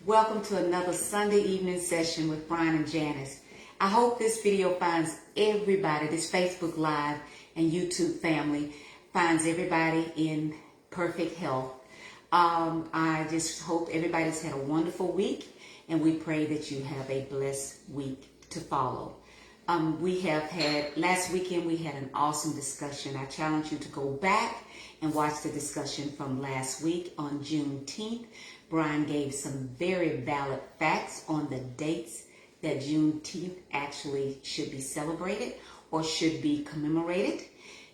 Welcome to another Sunday evening session with Brian and Janice. I hope this video finds everybody, this Facebook Live and YouTube family, finds everybody in perfect health. I just hope everybody's had a wonderful week, and we pray that you have a blessed week to follow. Last weekend we had an awesome discussion. I challenge you to go back and watch the discussion from last week on Juneteenth. Brian gave some very valid facts on the dates that Juneteenth actually should be celebrated or should be commemorated.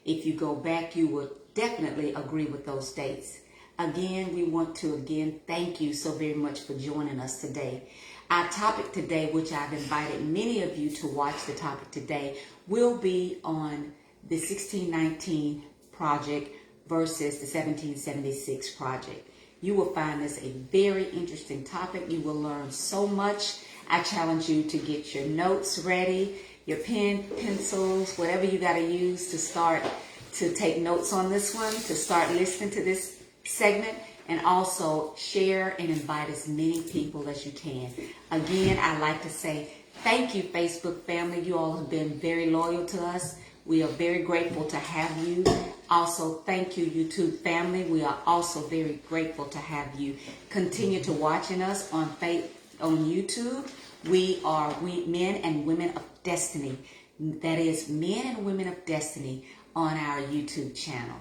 If you go back, you will definitely agree with those dates. Again, we want to thank you so very much for joining us today. Our topic today, which I've invited many of you to watch the topic today, will be on the 1619 Project versus the 1776 Project. You will find this a very interesting topic. You will learn so much. I challenge you to get your notes ready, your pen, pencils, whatever you got to use to take notes on this one, to start listening to this segment, and also share and invite as many people as you can. Again, I'd like to say thank you, Facebook family. You all have been very loyal to us. We are very grateful to have you. Also, thank you, YouTube family. We are also very grateful to have you. Continue to watching us on YouTube. We are Men and Women of Destiny. That is Men and Women of Destiny on our YouTube channel.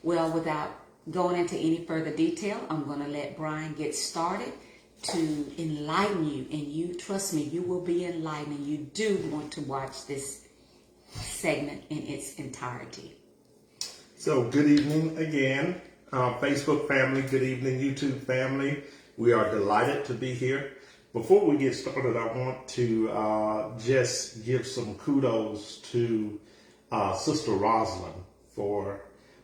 Well, without going into any further detail, I'm going to let Brian get started to enlighten you. And you, trust me, you will be enlightened. And you do want to watch this segment in its entirety. So good evening again, Facebook family. Good evening, YouTube family. We are delighted to be here. Before we get started, I want to just give some kudos to Sister Rosalind for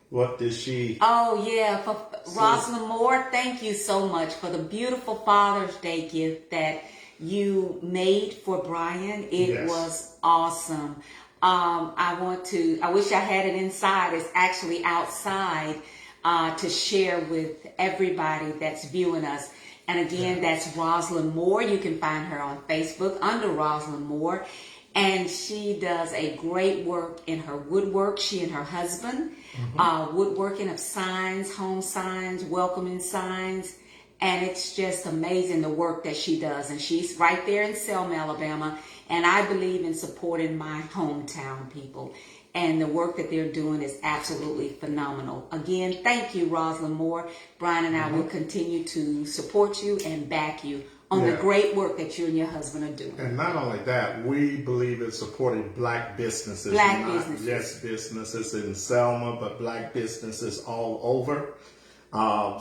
what did she... Oh, yeah, for Rosalind Moore, thank you so much for the beautiful Father's Day gift that you made for Brian. It was awesome. I wish I had it inside. It's actually outside to share with everybody that's viewing us. And again, that's Rosalind Moore. You can find her on Facebook under Rosalind Moore. And she does a great work in her woodwork. She and her husband, woodworking of signs, home signs, welcoming signs. And it's just amazing the work that she does. And she's right there in Selma, Alabama. And I believe in supporting my hometown people. And the work that they're doing is absolutely phenomenal. Again, thank you, Rosalind Moore. Brian and I will continue to support you and back you on the great work that you and your husband are doing. And not only that, we believe in supporting black businesses. Not just businesses in Selma, but black businesses all over.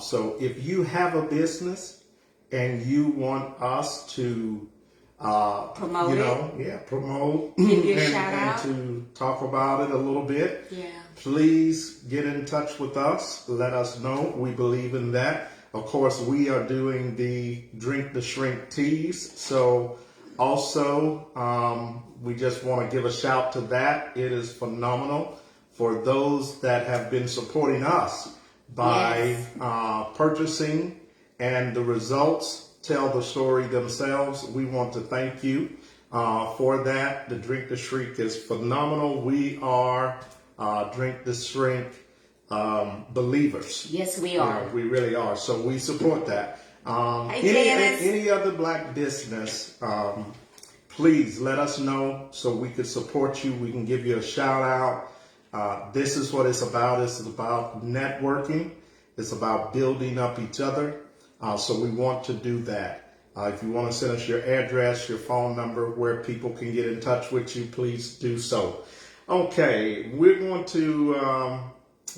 So if you have a business and you want us to promote promote give you a shout out, to talk about it a little bit, yeah, please get in touch with us. Let us know. We believe in that. Of course, we are doing the Drink the Shrink teas. So also, we just want to give a shout to that. It is phenomenal for those that have been supporting us by purchasing, and the results tell the story themselves. We want to thank you for that. The Drink the Shrink is phenomenal. We are Drink the Shrink believers. Yes, we are. We really are. So we support that. Any other black business, please let us know so we could support you. We can give you a shout out. This is what it's about. It's about networking. It's about building up each other. So we want to do that. If you want to send us your address, your phone number, where people can get in touch with you, please do so. Okay, we're going to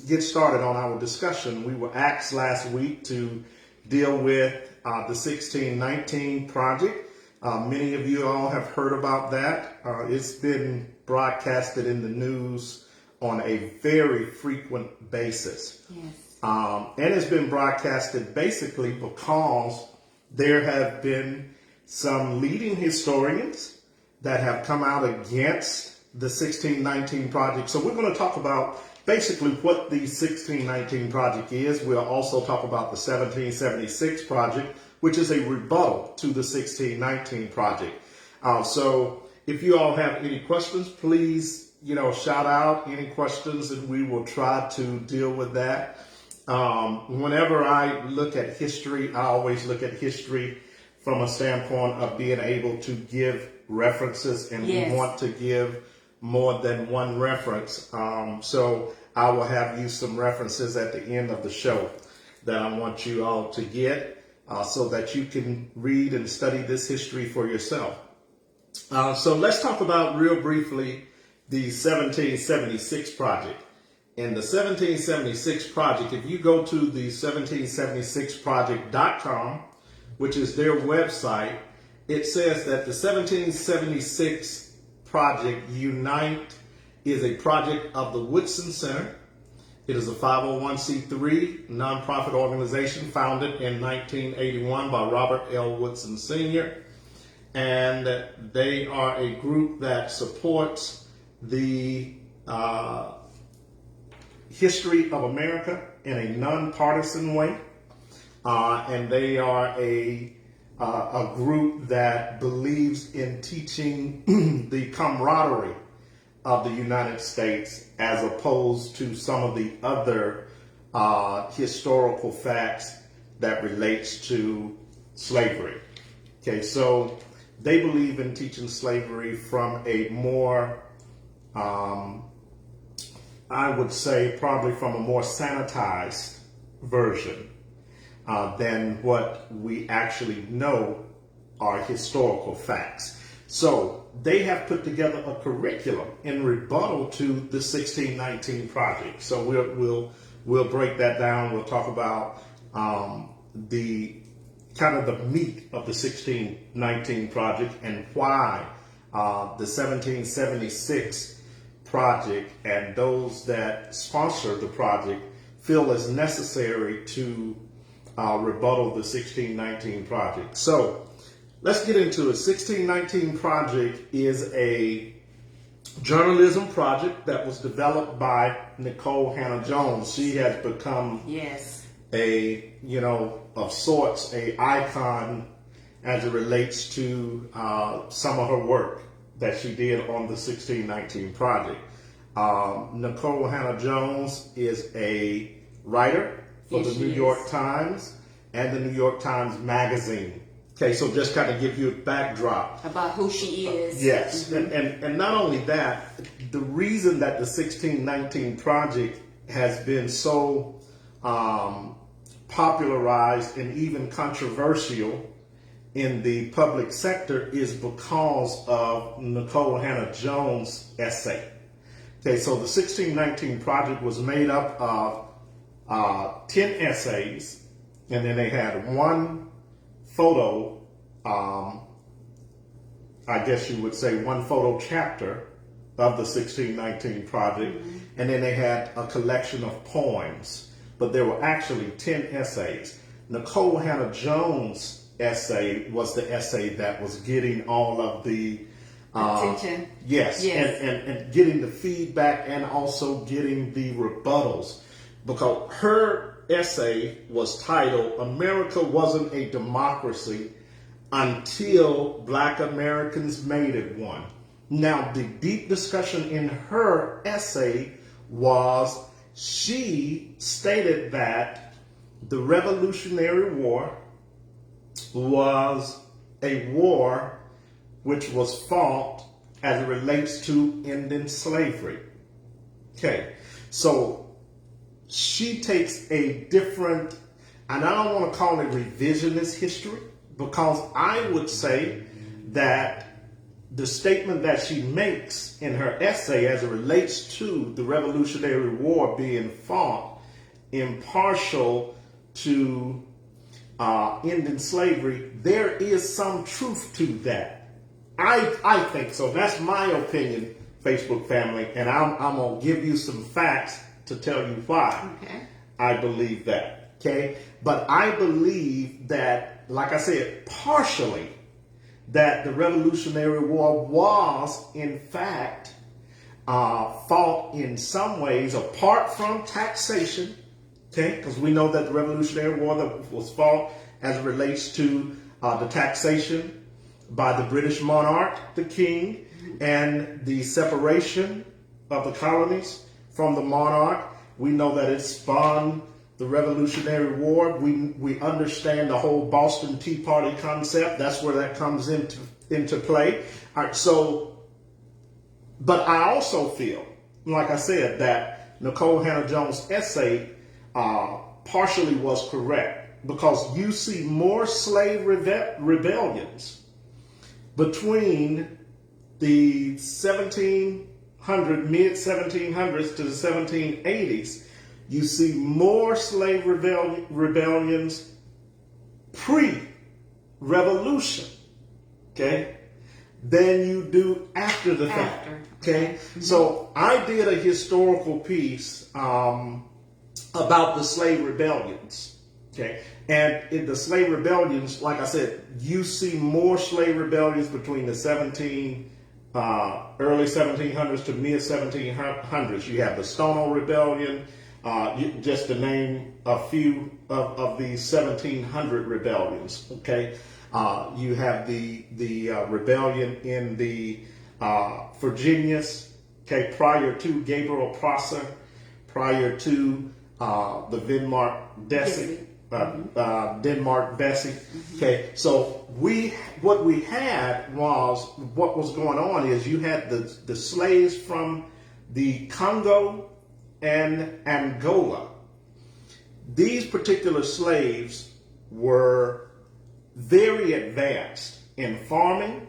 get started on our discussion. We were asked last week to deal with the 1619 Project. Many of you all have heard about that. It's been broadcasted in the news on a very frequent basis. Yes. And it's been broadcasted basically because there have been some leading historians that have come out against the 1619 Project. So we're going to talk about basically what the 1619 Project is. We'll also talk about the 1776 Project, which is a rebuttal to the 1619 Project. So if you all have any questions, please, shout out any questions and we will try to deal with that. Whenever I look at history, I always look at history from a standpoint of being able to give references, and Yes. we want to give more than one reference. So I will have you some references at the end of the show that I want you all to get so that you can read and study this history for yourself. So let's talk about real briefly the 1776 Project. In the 1776 Project, if you go to the 1776project.com, which is their website, it says that the 1776 Project Unite is a project of the Woodson Center. It is a 501c3 nonprofit organization founded in 1981 by Robert L. Woodson Sr. And they are a group that supports the history of America in a nonpartisan way. And they are a group that believes in teaching the camaraderie of the United States as opposed to some of the other historical facts that relates to slavery. Okay, so they believe in teaching slavery from a more, I would say probably from a more sanitized version than what we actually know are historical facts. So they have put together a curriculum in rebuttal to the 1619 Project. So we'll break that down. We'll talk about the kind of the meat of the 1619 Project and why the 1776 Project and those that sponsor the project feel it's necessary to rebuttal the 1619 Project. So let's get into it. 1619 Project is a journalism project that was developed by Nikole Hannah-Jones. She has become a, of sorts, a icon as it relates to some of her work that she did on the 1619 Project. Nikole Hannah-Jones is a writer for the New York Times and the New York Times Magazine. Okay, so just kind of give you a backdrop about who she is. Yes, and not only that, the reason that the 1619 Project has been so popularized and even controversial in the public sector is because of Nikole Hannah-Jones' essay. Okay, so the 1619 Project was made up of 10 essays, and then they had one photo, I guess you would say one photo chapter of the 1619 Project, and then they had a collection of poems, but there were actually 10 essays. Nikole Hannah-Jones' essay was the essay that was getting all of the attention. Yes. And getting the feedback and also getting the rebuttals, because her essay was titled "America Wasn't a Democracy Until Black Americans Made It One." Now, the deep discussion in her essay was she stated that the Revolutionary War was a war which was fought as it relates to ending slavery. Okay, so she takes a different, and I don't want to call it revisionist history, because I would say that the statement that she makes in her essay as it relates to the Revolutionary War being fought impartial to ending slavery, there is some truth to that. I think so. That's my opinion, Facebook family, and I'm going to give you some facts to tell you why I believe that. Okay? But I believe that, like I said, partially, that the Revolutionary War was, in fact, fought in some ways apart from taxation, okay? Because we know that the Revolutionary War that was fought as it relates to the taxation by the British monarch, the king, and the separation of the colonies from the monarch. We know that it spawned the Revolutionary War. We understand the whole Boston Tea Party concept. That's where that comes into play. All right, so, but I also feel, like I said, that Nikole Hannah-Jones' essay partially was correct, because you see more slave rebellions between the mid-1700s to the 1780s. You see more slave rebellions pre-revolution, okay, than you do after the fact. Okay, so I did a historical piece about the slave rebellions. Okay, and in the slave rebellions, like I said, you see more slave rebellions between the early 1700s to mid 1700s. You have the Stonewall Rebellion, just to name a few of these 1700 rebellions. Okay, you have the rebellion in the Virginias. Okay, prior to Gabriel Prosser, prior to the Denmark Vesey. Okay, so what we had was, what was going on is you had the slaves from the Congo and Angola. These particular slaves were very advanced in farming,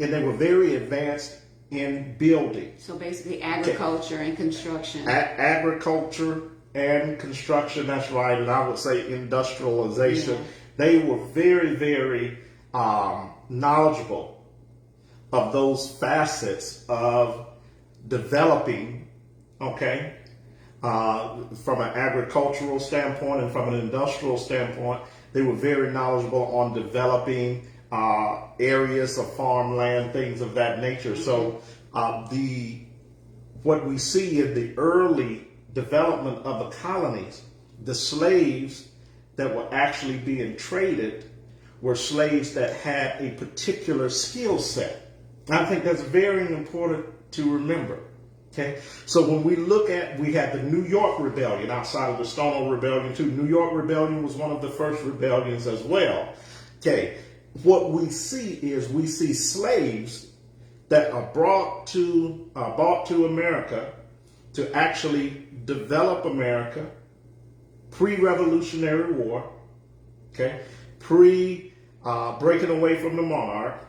and they were very advanced in building. So basically agriculture and construction. Agriculture and construction, that's right. And I would say industrialization. Yeah. They were very, very knowledgeable of those facets of developing, okay, from an agricultural standpoint and from an industrial standpoint. They were very knowledgeable on developing areas of farmland, things of that nature. So what we see in the early development of the colonies, the slaves that were actually being traded were slaves that had a particular skill set. I think that's very important to remember. Okay, so when we had the New York Rebellion outside of the Stonewall Rebellion too. New York Rebellion was one of the first rebellions as well. Okay, what we see slaves that are brought to America to actually develop America pre-Revolutionary War, okay, breaking away from the monarch,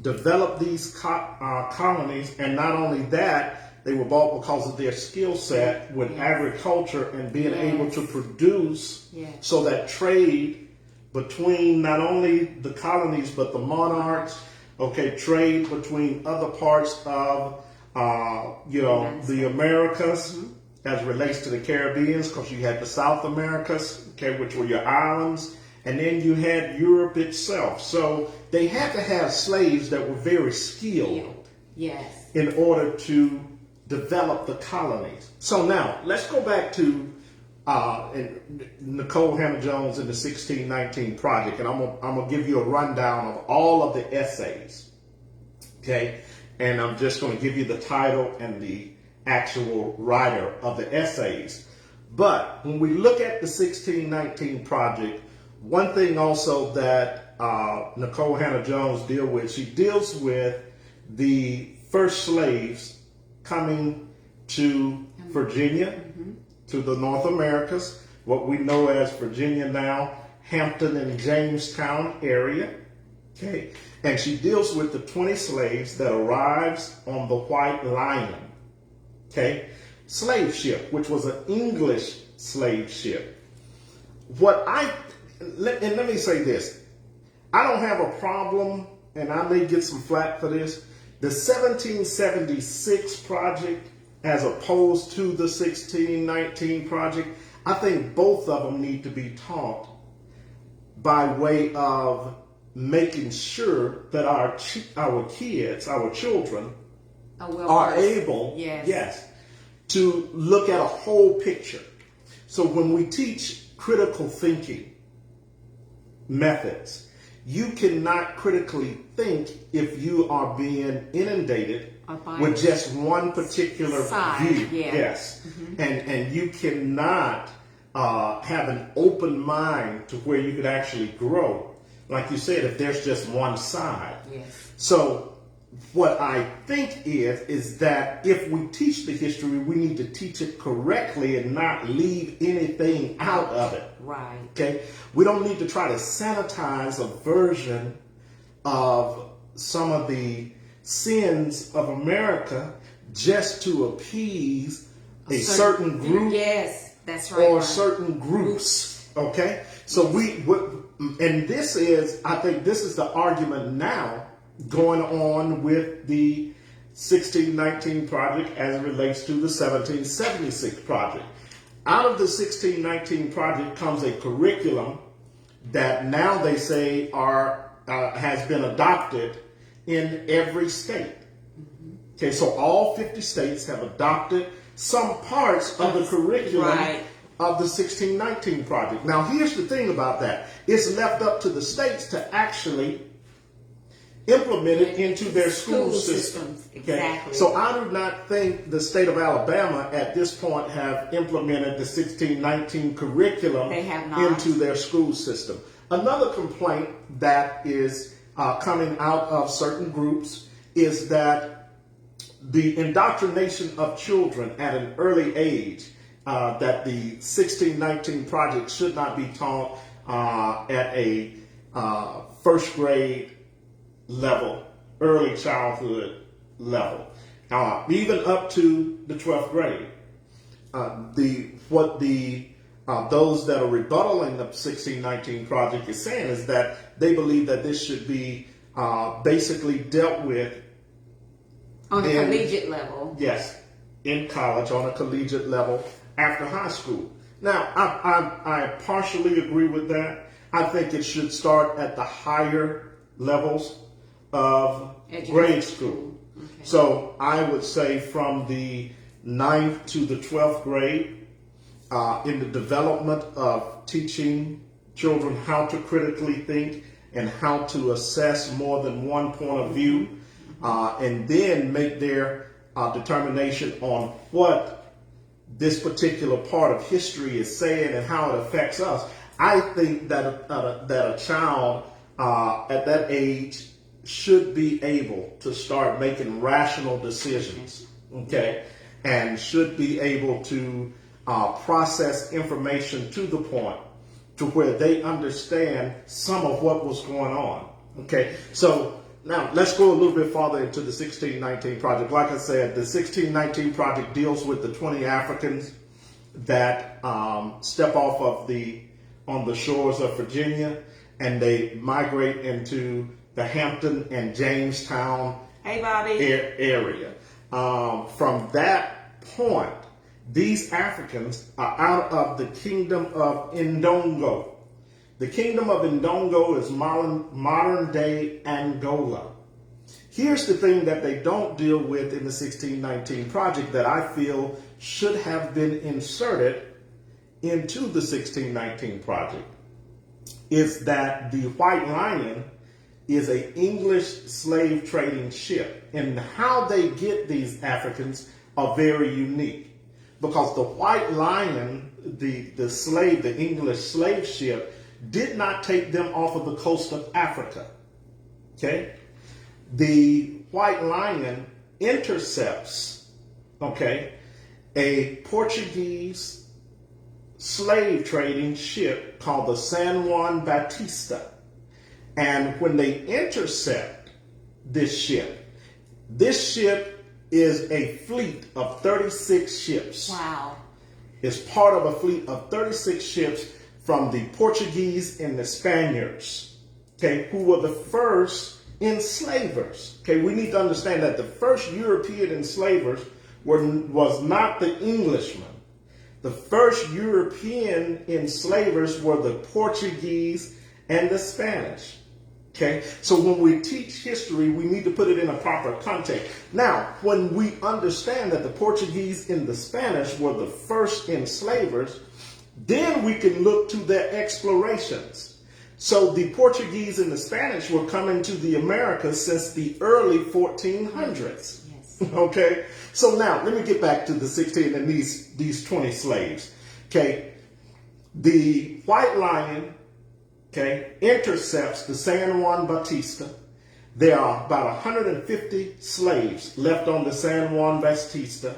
develop these colonies, and not only that, they were bought because of their skill set with agriculture and being able to produce, so that trade between not only the colonies but the monarchs, okay, trade between other parts of the Americas as relates to the Caribbeans, because you had the South Americas, okay, which were your islands, and then you had Europe itself. So they had to have slaves that were very skilled in order to develop the colonies. So now let's go back to Nikole Hannah-Jones in the 1619 Project, and I'm gonna give you a rundown of all of the essays, okay? And I'm just going to give you the title and the actual writer of the essays. But when we look at the 1619 Project, one thing also that Nikole Hannah-Jones deals with the first slaves coming to Virginia, to the North Americas, what we know as Virginia now, Hampton and Jamestown area, okay? And she deals with the 20 slaves that arrives on the White Lion, okay, slave ship, which was an English slave ship. Let me say this. I don't have a problem, and I may get some flack for this, the 1776 Project as opposed to the 1619 Project. I think both of them need to be taught by way of making sure that our kids, our children, are able, to look at a whole picture. So when we teach critical thinking, methods. You cannot critically think if you are being inundated with just one particular view. Yeah. Yes. And you cannot have an open mind to where you could actually grow. Like you said, if there's just one side. Yes. So what I think is that if we teach the history, we need to teach it correctly and not leave anything out of it. Right. Okay? We don't need to try to sanitize a version of some of the sins of America just to appease a certain group. Yes, that's right. Or certain groups. Okay? So and this is, I think this is the argument now going on with the 1619 project as it relates to the 1776 project. Out of the 1619 project comes a curriculum that now they say has been adopted in every state. Okay, so all 50 states have adopted some parts of the curriculum of the 1619 project. Now, here's the thing about that. It's left up to the states to actually implement it into their school systems. Okay? Exactly. So I do not think the state of Alabama at this point have implemented the 1619 curriculum They have not. into their school system. Another complaint that is coming out of certain groups is that the indoctrination of children at an early age, that the 1619 project should not be taught at a first grade level, early childhood level, even up to the 12th grade. Those that are rebuttaling the 1619 project is saying is that they believe that this should be basically dealt with on a collegiate level. Yes, in college, on a collegiate level after high school. Now, I partially agree with that. I think it should start at the higher levels of grade school. Okay. So I would say from the 9th to the 12th grade, in the development of teaching children how to critically think and how to assess more than one point of view, and then make their determination on what this particular part of history is saying and how it affects us. I think that a child at that age should be able to start making rational decisions, okay, and should be able to process information to the point to where they understand some of what was going on, okay. So now let's go a little bit farther into the 1619 project. Like I said, the 1619 project deals with the 20 Africans that step off of on the shores of Virginia, and they migrate into the Hampton and Jamestown area. From that point, these Africans are out of the kingdom of Ndongo. The kingdom of Ndongo is modern day Angola. Here's the thing that they don't deal with in the 1619 project that I feel should have been inserted into the 1619 project, is that the White Lion is an English slave trading ship, and how they get these Africans are very unique, because the White Lion, the English slave ship, did not take them off of the coast of Africa. Okay, the White Lion intercepts, okay, a Portuguese slave trading ship called the San Juan Batista. And when they intercept this ship is a fleet of 36 ships. Wow. It's part of a fleet of 36 ships from the Portuguese and the Spaniards, okay, who were the first enslavers. Okay, we need to understand that the first European enslavers was not the Englishmen. The first European enslavers were the Portuguese and the Spanish. Okay, so when we teach history, we need to put it in a proper context. Now, when we understand that the Portuguese and the Spanish were the first enslavers, then we can look to their explorations. So the Portuguese and the Spanish were coming to the Americas since the early 1400s. Yes. Okay, so now let me get back to the 16 and these 20 slaves. Okay, the White Lion, okay, intercepts the San Juan Bautista. There are about 150 slaves left on the San Juan Bautista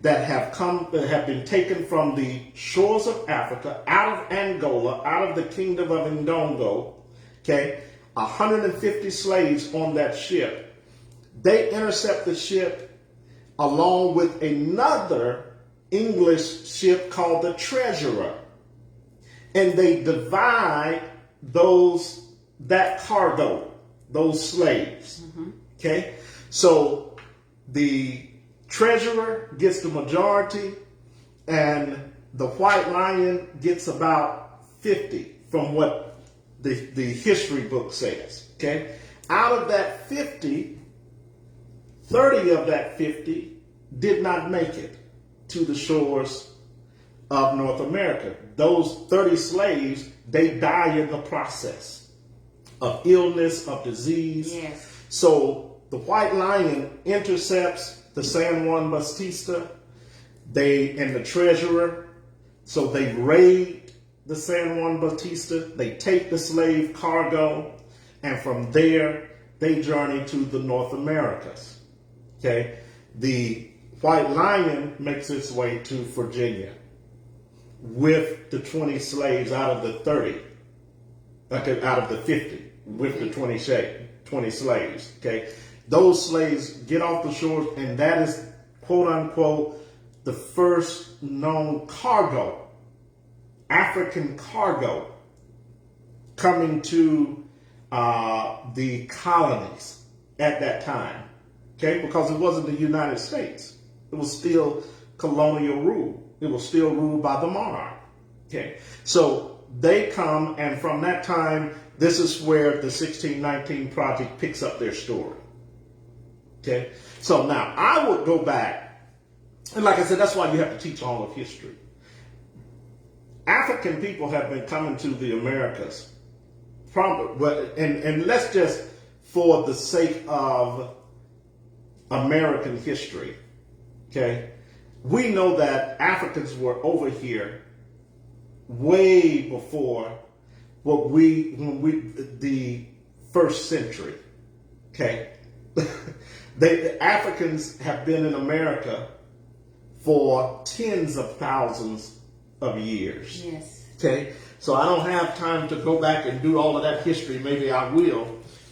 that have been taken from the shores of Africa, out of Angola, out of the kingdom of Ndongo. Okay, 150 slaves on that ship. They intercept the ship along with another English ship called the Treasurer, and they divide that cargo, those slaves. Okay, so the Treasurer gets the majority, and the White Lion gets about 50 from what the history book says. Okay, out of that 50, 30 of that 50 did not make it to the shores of North America. Those 30 slaves, they die in the process of illness, of disease. Yes. So the White Lion intercepts the San Juan Bautista, and the Treasurer. So they raid the San Juan Bautista, they take the slave cargo, and from there they journey to the North Americas. Okay, the White Lion makes its way to Virginia with the 20 slaves out of the 30, out of the 50, with the 20 slaves. Okay, those slaves get off the shores, and that is, quote unquote, the first known cargo, African cargo, coming to the colonies at that time. Okay, because it wasn't the United States. It was still colonial rule. It was still ruled by the monarch. Okay, so they come, and from that time, this is where the 1619 Project picks up their story. Okay, so now I would go back, and like I said, that's why you have to teach all of history. African people have been coming to the Americas, and let's just, for the sake of American history, okay, we know that Africans were over here way before the first century. Okay. The Africans have been in America for tens of thousands of years. Yes. Okay, so I don't have time to go back and do all of that history. Maybe I will,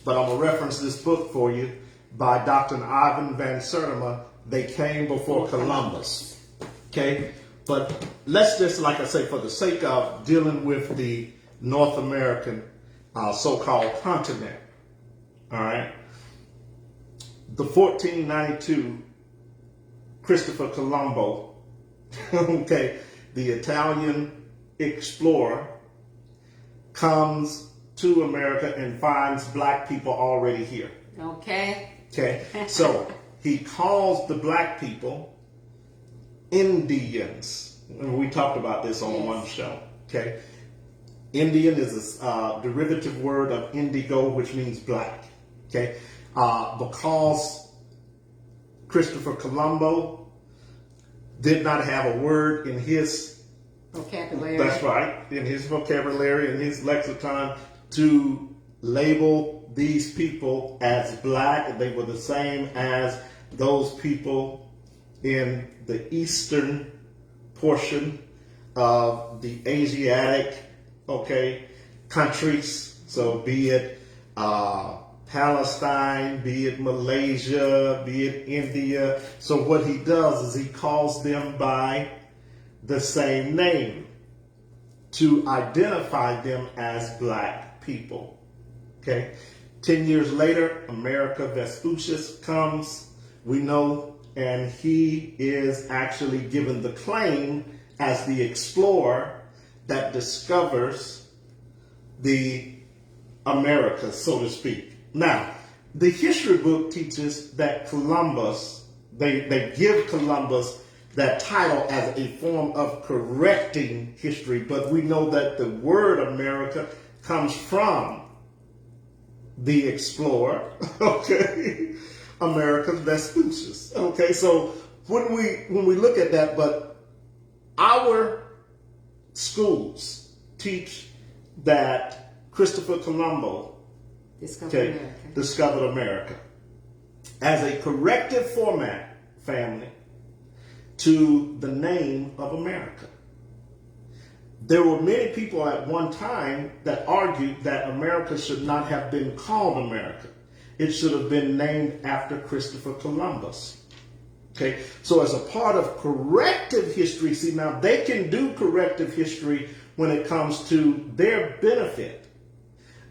but I'm going to reference this book for you by Dr. Ivan Van Sertima, They Came Before Columbus. Okay, but let's just, like I say, for the sake of dealing with the North American so-called continent, all right, the 1492 Christopher Colombo, okay, the Italian explorer, comes to America and finds black people already here. Okay. Okay, so he calls the black people Indians. And we talked about this on one show. Okay, Indian is a derivative word of indigo, which means black. Okay, because Christopher Colombo did not have a word in his vocabulary. That's right, in his vocabulary, in his lexicon, to label these people as black. They were the same as those people in the eastern portion of the Asiatic, countries. So be it Palestine, be it Malaysia, be it India. So what he does is he calls them by the same name to identify them as black people. Okay. 10 years later, America Vespucius comes, we know, and he is actually given the claim as the explorer that discovers the Americas, so to speak. Now, the history book teaches that Columbus, they give Columbus that title as a form of correcting history, but we know that the word America comes from the explorer, okay, Americus Vespucius. Okay, so when we look at that, but our schools teach that Christopher Colombo discovered America as a corrective format, family, to the name of America. There were many people at one time that argued that America should not have been called America. It should have been named after Christopher Columbus. Okay, so as a part of corrective history, see, now they can do corrective history when it comes to their benefit.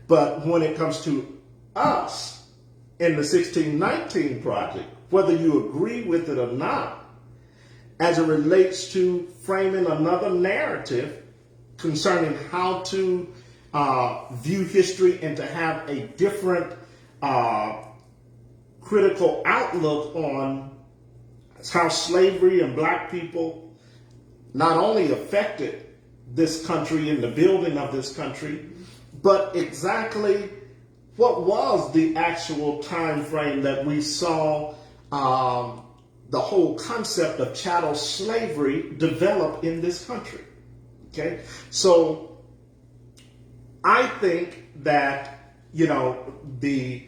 But when it comes to us in the 1619 Project, whether you agree with it or not, as it relates to framing another narrative concerning how to view history and to have a different critical outlook on how slavery and black people not only affected this country and the building of this country, but exactly what was the actual time frame that we saw the whole concept of chattel slavery develop in this country. Okay, so I think that, you know, the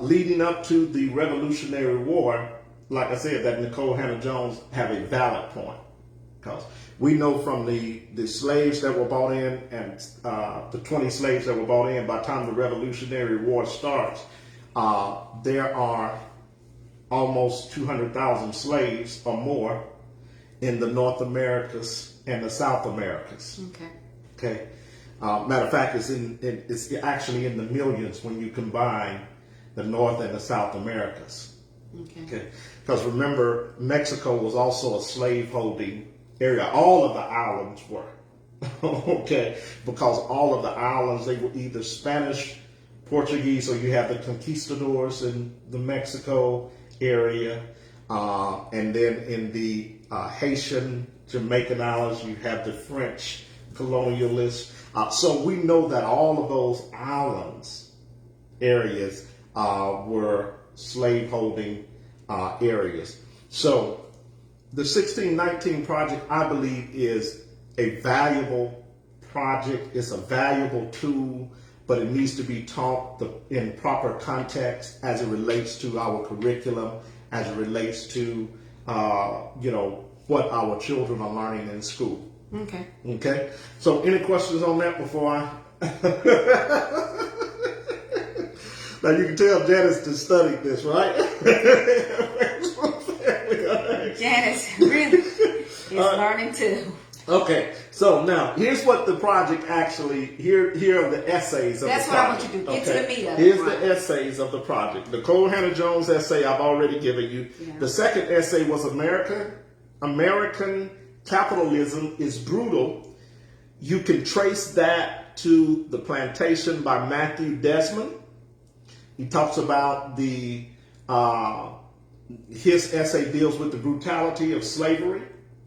leading up to the Revolutionary War, like I said, that Nikole Hannah-Jones have a valid point, because we know from the slaves that were brought in and the 20 slaves that were brought in, by the time the Revolutionary War starts, there are almost 200,000 slaves or more in the North Americas and the South Americas. Okay. Matter of fact, it's actually in the millions when you combine the North and the South Americas. Okay. Because remember, Mexico was also a slave-holding area. All of the islands were. Okay. Because all of the islands, they were either Spanish, Portuguese, or you have the conquistadors in the Mexico area. And then in the Haitian, Jamaican islands, you have the French colonialists. So we know that all of those islands areas were slave-holding areas. So the 1619 Project, I believe, is a valuable project. It's a valuable tool, but it needs to be taught in proper context as it relates to our curriculum, as it relates to, you know, what our children are learning in school. Okay. Okay. So any questions on that before I... Now you can tell Janice has studied this, right? Janice really is learning too. Okay, so now here's what the project actually, here are the essays of the project. That's what I want you to do. Get to the meat of it. Here's the essays of the project. The Nikole Hannah-Jones essay I've already given you. Yeah. The second essay was American Capitalism is Brutal. You can trace that to The Plantation by Matthew Desmond. He talks about his essay deals with the brutality of slavery.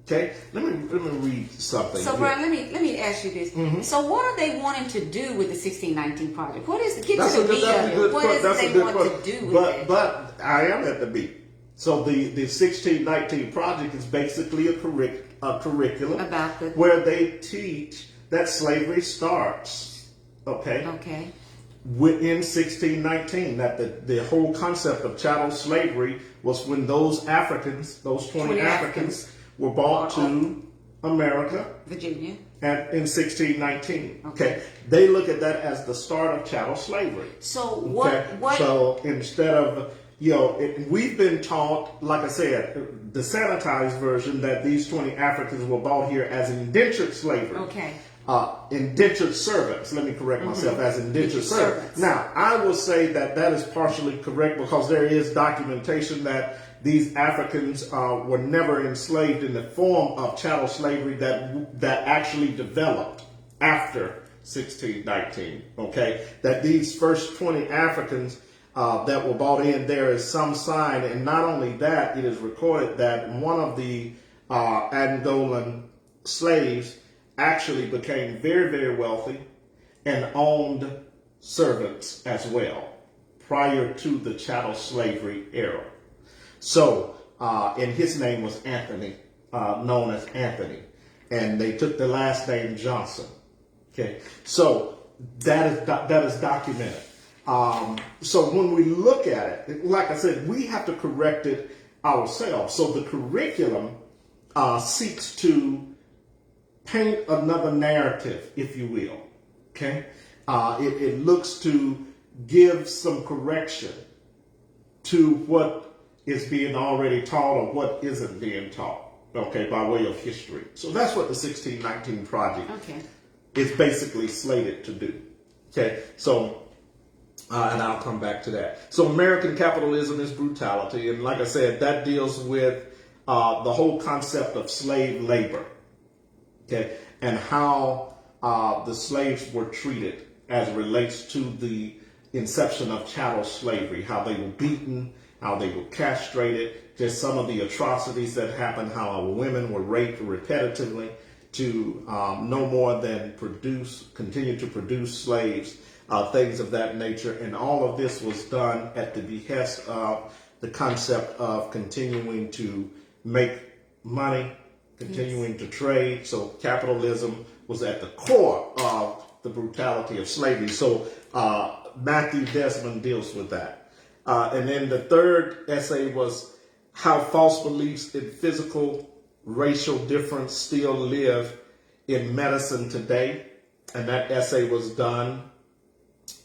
Okay, let me read something. So, Brian, let me ask you this. Mm-hmm. So, what are they wanting to do with the 1619 Project? What is get to the meat of it? What is it they want to do with it? But I am at the beat. So, the 1619 Project is basically a curriculum about where they teach that slavery starts. Okay. Okay. In 1619, that the whole concept of chattel slavery was when those Africans, those 20 Africans were brought to America, Virginia, in 1619. Okay, they look at that as the start of chattel slavery. So what? So instead of, you know, we've been taught, like I said, the sanitized version, that these 20 Africans were brought here as indentured slavery. Okay. Indentured servants. Let me correct myself, as indentured servants. Now, I will say that is partially correct, because there is documentation that these Africans were never enslaved in the form of chattel slavery that actually developed after 1619. Okay, that these first 20 Africans that were brought in, there is some sign, and not only that, it is recorded that one of the Angolan slaves actually became very, very wealthy and owned servants as well prior to the chattel slavery era. So, and his name was Anthony, known as Anthony, and they took the last name Johnson. Okay, so that is documented. So when we look at it, like I said, we have to correct it ourselves. So the curriculum seeks to paint another narrative, if you will. Okay, it looks to give some correction to what is being already taught or what isn't being taught. Okay, by way of history. So that's what the 1619 Project is basically slated to do. Okay, so and I'll come back to that. So American capitalism is brutality, and like I said, that deals with the whole concept of slave labor. Okay, and how the slaves were treated as it relates to the inception of chattel slavery, how they were beaten, how they were castrated, just some of the atrocities that happened, how our women were raped repetitively to no more than continue to produce slaves, things of that nature. And all of this was done at the behest of the concept of continuing to make money, continuing to trade. So capitalism was at the core of the brutality of slavery. So Matthew Desmond deals with that. And then the third essay was how false beliefs in physical racial difference still live in medicine today. And that essay was done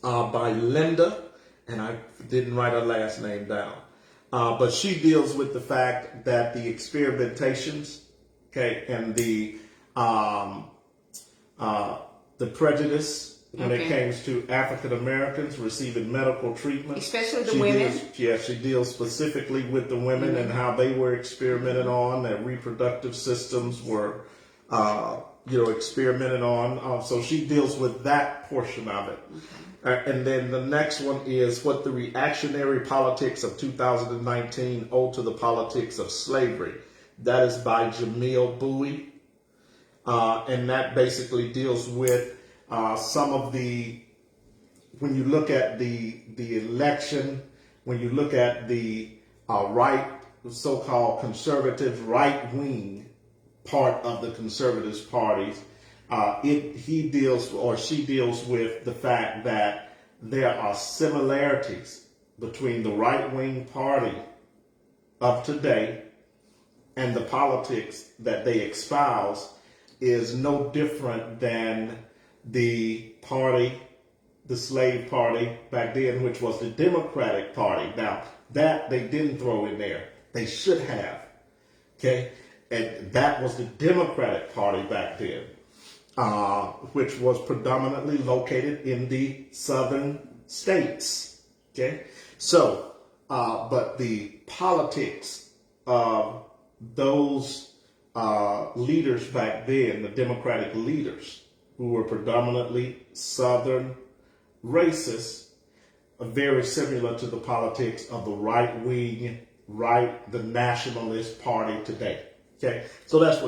by Linda, and I didn't write her last name down. But she deals with the fact that the experimentations, okay, and the prejudice when it comes to African Americans receiving medical treatment. Especially the women. She deals specifically with the women and how they were experimented on, their reproductive systems were, experimented on. So she deals with that portion of it. And then the next one is what the reactionary politics of 2019 owe to the politics of slavery. That is by Jamil Bowie. And that basically deals with some of when you look at the election, when you look at the so-called conservative right-wing part of the conservatives parties, she deals with the fact that there are similarities between the right-wing party of today and the politics that they espouse is no different than the slave party back then, which was the Democratic Party. Now, that they didn't throw in there. They should have. Okay? And that was the Democratic Party back then, which was predominantly located in the southern states. Okay? So, but the politics of those leaders back then, the Democratic leaders, who were predominantly Southern racists, are very similar to the politics of the right-wing, the nationalist party today. Okay, so that's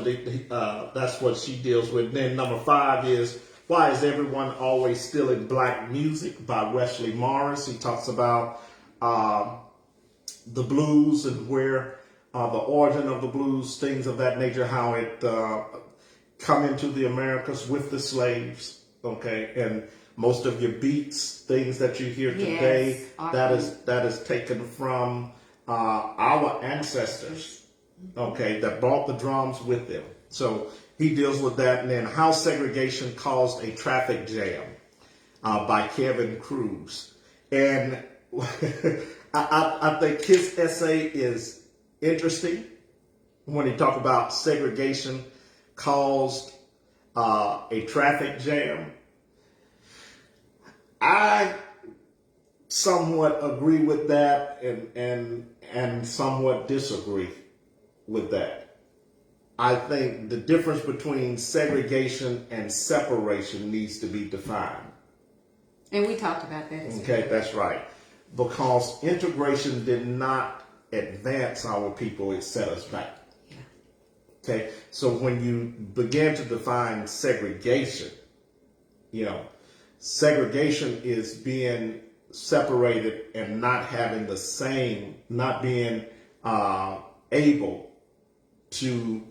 what she deals with. Then number 5 is why is everyone always stealing black music by Wesley Morris. He talks about the blues and where the origin of the blues, things of that nature, how it come into the Americas with the slaves, okay, and most of your beats, things that you hear today, that is taken from our ancestors, okay, that brought the drums with them. So he deals with that, and then how segregation caused a traffic jam by Kevin Cruz, and I think his essay is interesting when he talks about segregation caused a traffic jam. I somewhat agree with that and somewhat disagree with that. I think the difference between segregation and separation needs to be defined. And we talked about that as well. Okay, that's right. Because integration did not advance our people, it set us back. Okay, so when you begin to define segregation, segregation is being separated and not having the same, not being able to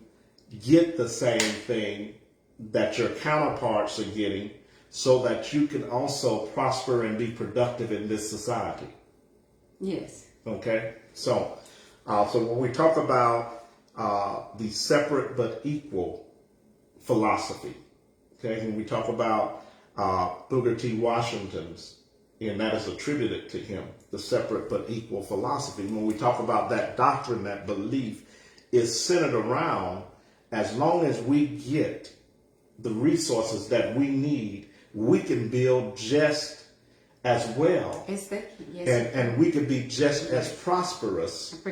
get the same thing that your counterparts are getting, so that you can also prosper and be productive in this society. Yes. Okay, so when we talk about the separate but equal philosophy, okay, when we talk about Booker T. Washington's, and that is attributed to him, the separate but equal philosophy, when we talk about that doctrine, that belief is centered around, as long as we get the resources that we need, we can build just as well. Yes. And we can be just as prosperous and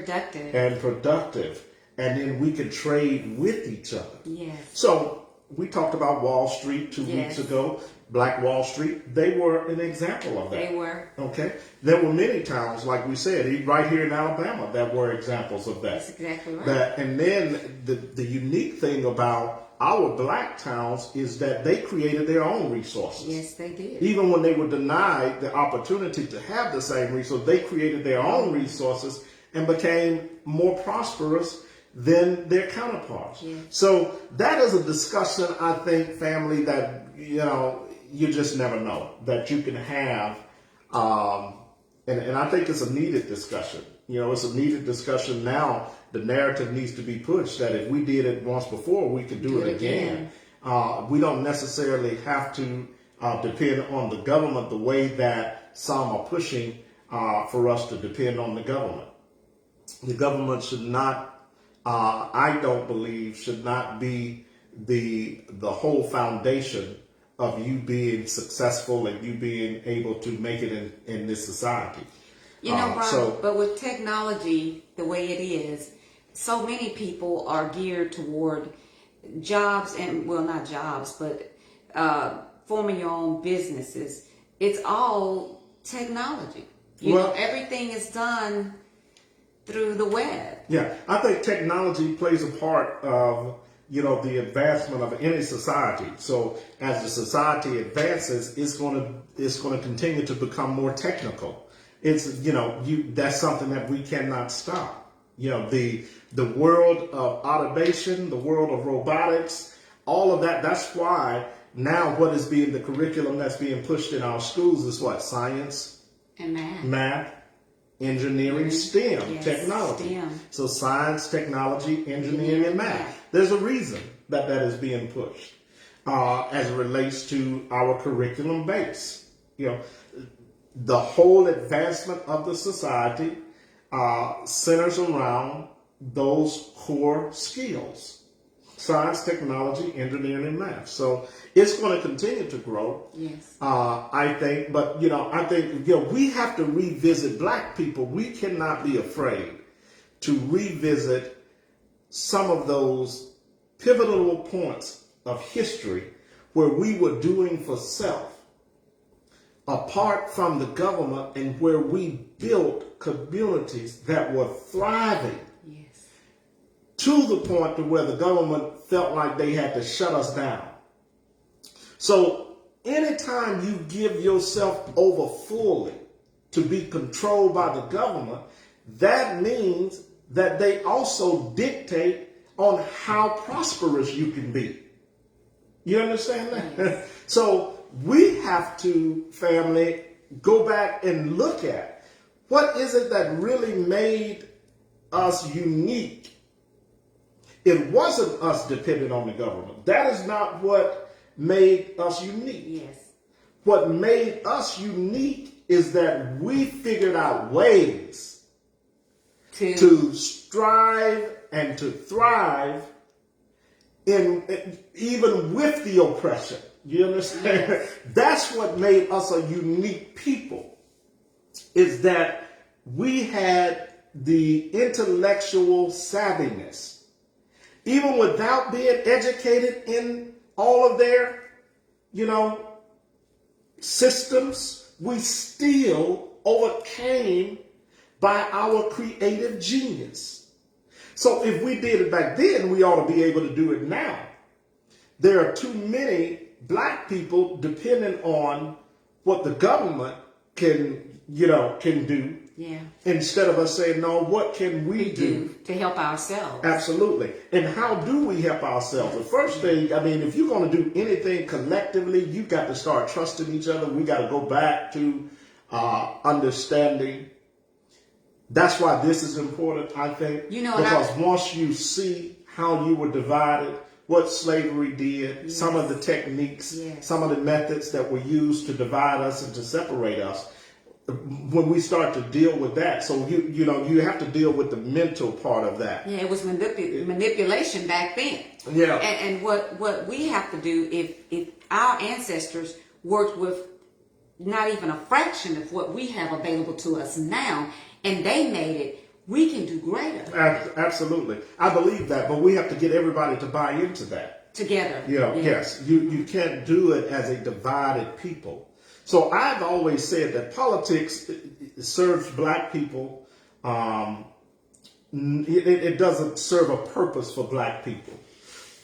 productive. And then we can trade with each other. Yes. So we talked about Wall Street 2 weeks ago. Black Wall Street, they were an example of that. They were. Okay. There were many towns, like we said, right here in Alabama, that were examples of that. That's exactly right. And then the unique thing about our black towns is that they created their own resources. Yes, they did. Even when they were denied the opportunity to have the same resources, they created their own resources and became more prosperous than their counterparts. Yeah. So that is a discussion, I think, family, that, you just never know that you can have. And I think it's a needed discussion. It's a needed discussion now. The narrative needs to be pushed that if we did it once before, we could do it again. We don't necessarily have to depend on the government the way that some are pushing for us to depend on the government. The government should not, I don't believe, should not be the whole foundation of you being successful and you being able to make it in this society. Brian, but with technology the way it is, so many people are geared toward jobs and, well, not jobs, but forming your own businesses. It's all technology. Everything is done through the web. Yeah, I think technology plays a part of, the advancement of any society. So as the society advances, it's going to continue to become more technical. It's, that's something that we cannot stop. The world of automation, the world of robotics, all of that. That's why now what is being the curriculum that's being pushed in our schools is what? Science and math, engineering, STEM, technology. STEM. So science, technology, engineering, and math. There's a reason that is being pushed as it relates to our curriculum base. The whole advancement of the society centers around those core skills: science, technology, engineering, and math. So it's going to continue to grow. Yes. I think, but I think we have to revisit, black people. We cannot be afraid to revisit some of those pivotal points of history where we were doing for self, apart from the government, and where we built communities that were thriving. Yes. To the point to where the government felt like they had to shut us down. So anytime you give yourself over fully to be controlled by the government, that means that they also dictate on how prosperous you can be. You understand that? Yes. So we have to, family, go back and look at what is it that really made us unique. It wasn't us dependent on the government. That is not what made us unique. Yes. What made us unique is that we figured out ways to strive and to thrive even with the oppression. You understand? Yes. That's what made us a unique people, is that we had the intellectual savviness. Even without being educated in all of their, systems, we still overcame by our creative genius. So if we did it back then, we ought to be able to do it now. There are too many black people dependent on what the government can do. Yeah. Instead of us saying, no, what can we do to help ourselves? Absolutely. And how do we help ourselves? The first thing, I mean, if you're going to do anything collectively, you got to start trusting each other. We got to go back to understanding. That's why this is important, I think. Because once you see how you were divided, what slavery did, some of the techniques, some of the methods that were used to divide us and to separate us, when we start to deal with that, so you have to deal with the mental part of that. Yeah, it was manipulation back then. Yeah. And what we have to do, if our ancestors worked with not even a fraction of what we have available to us now, and they made it, we can do greater. Absolutely. I believe that, but we have to get everybody to buy into that. Together. Yes. You can't do it as a divided people. So I've always said that politics serves black people. It doesn't serve a purpose for black people.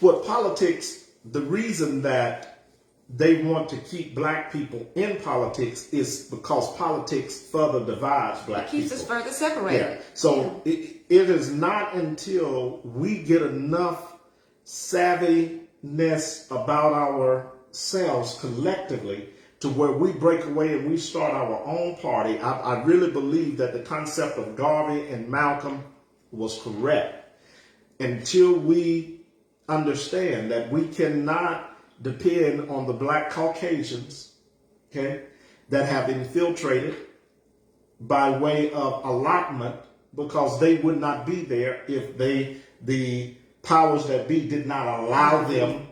What politics, the reason that they want to keep black people in politics is because politics further divides black people. It keeps us further separated. Yeah. So it is not until we get enough savviness about ourselves collectively to where we break away and we start our own party. I really believe that the concept of Garvey and Malcolm was correct. Until we understand that we cannot depend on the black Caucasians, okay, that have infiltrated by way of allotment, because they would not be there if the powers that be did not allow them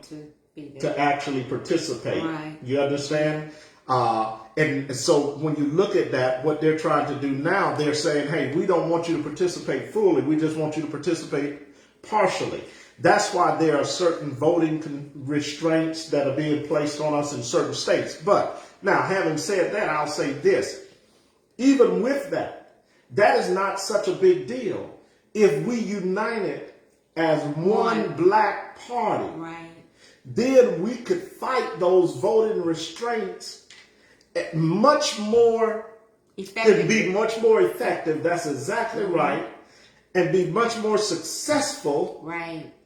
to actually participate. Right. You understand? And so when you look at that, what they're trying to do now, they're saying, hey, we don't want you to participate fully. We just want you to participate partially. That's why there are certain voting restraints that are being placed on us in certain states. But now, having said that, I'll say this. Even with that, that is not such a big deal if we united as one black party. Right. Then we could fight those voting restraints much more effective. And be much more effective. That's exactly right. And be much more successful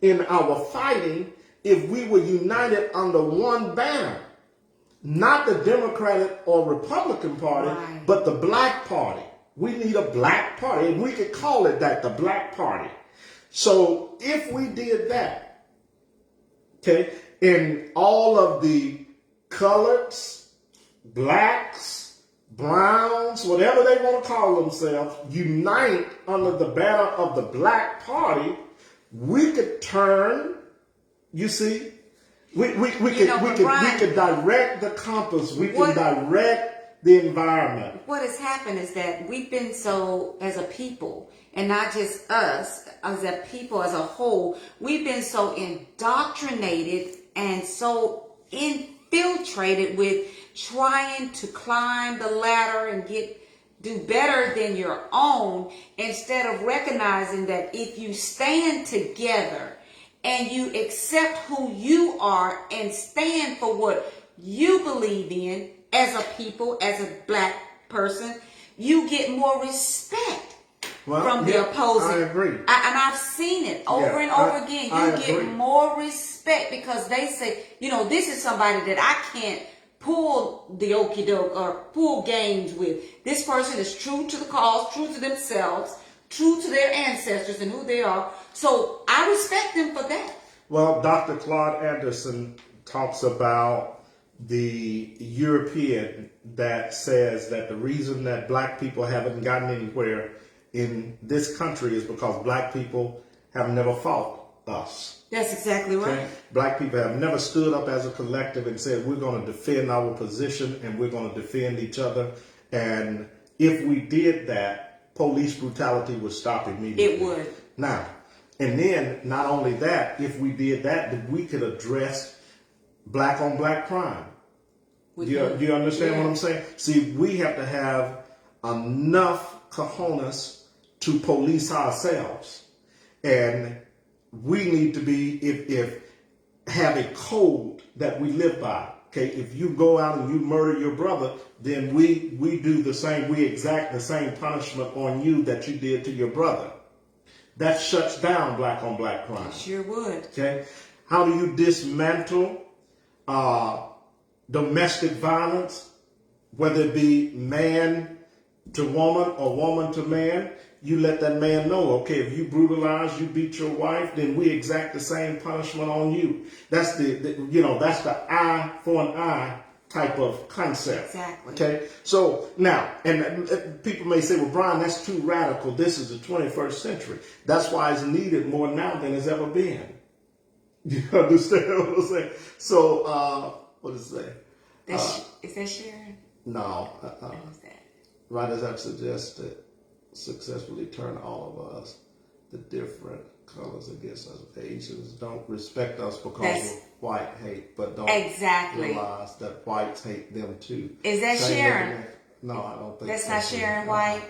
in our fighting if we were united under one banner. Not the Democratic or Republican Party, but the Black Party. We need a Black Party. And we could call it that, the Black Party. So if we did that, okay, and all of the coloreds, blacks, browns, whatever they want to call themselves, unite under the banner of the Black Party, we could turn, you see, we could direct the compass, we can direct the environment. What has happened is that we've been so, as a people, and not just us, as a people as a whole, we've been so indoctrinated and so infiltrated with trying to climb the ladder and do better than your own, instead of recognizing that if you stand together and you accept who you are and stand for what you believe in as a people, as a black person, you get more respect from the opposing. I agree. And I've seen it over and over again. You get more respect because they say, this is somebody that I can't pull the okie doke or pull games with. This person is true to the cause, true to themselves, true to their ancestors and who they are. So I respect them for that. Well, Dr. Claude Anderson talks about the European that says that the reason that black people haven't gotten anywhere in this country is because black people have never fought us. That's exactly right. Okay? Black people have never stood up as a collective and said, we're going to defend our position and we're going to defend each other. And if we did that, police brutality would stop immediately. It would. Now, and then not only that, if we did that, then we could address black on black crime. Do you understand what I'm saying? See, we have to have enough cojones to police ourselves. And we need to be, have a code that we live by. Okay, if you go out and you murder your brother, then we do the same. We exact the same punishment on you that you did to your brother. That shuts down black on black crime. Sure would. Okay, how do you dismantle domestic violence, whether it be man to woman or woman to man? You let that man know, okay, if you brutalize, you beat your wife, then we exact the same punishment on you. That's that's the eye for an eye type of concept. Exactly. Okay. So now, and people may say, well, Brian, that's too radical. This is the 21st century. That's why it's needed more now than it's ever been. You understand what I'm saying? So, what does it say? Is that Sharon? No. What was that? Writers have suggested successfully turn all of us, the different colors against us. Asians don't respect us because of white hate, but don't realize that whites hate them too. Is that Sharon? No, I don't think that's not Sharon White.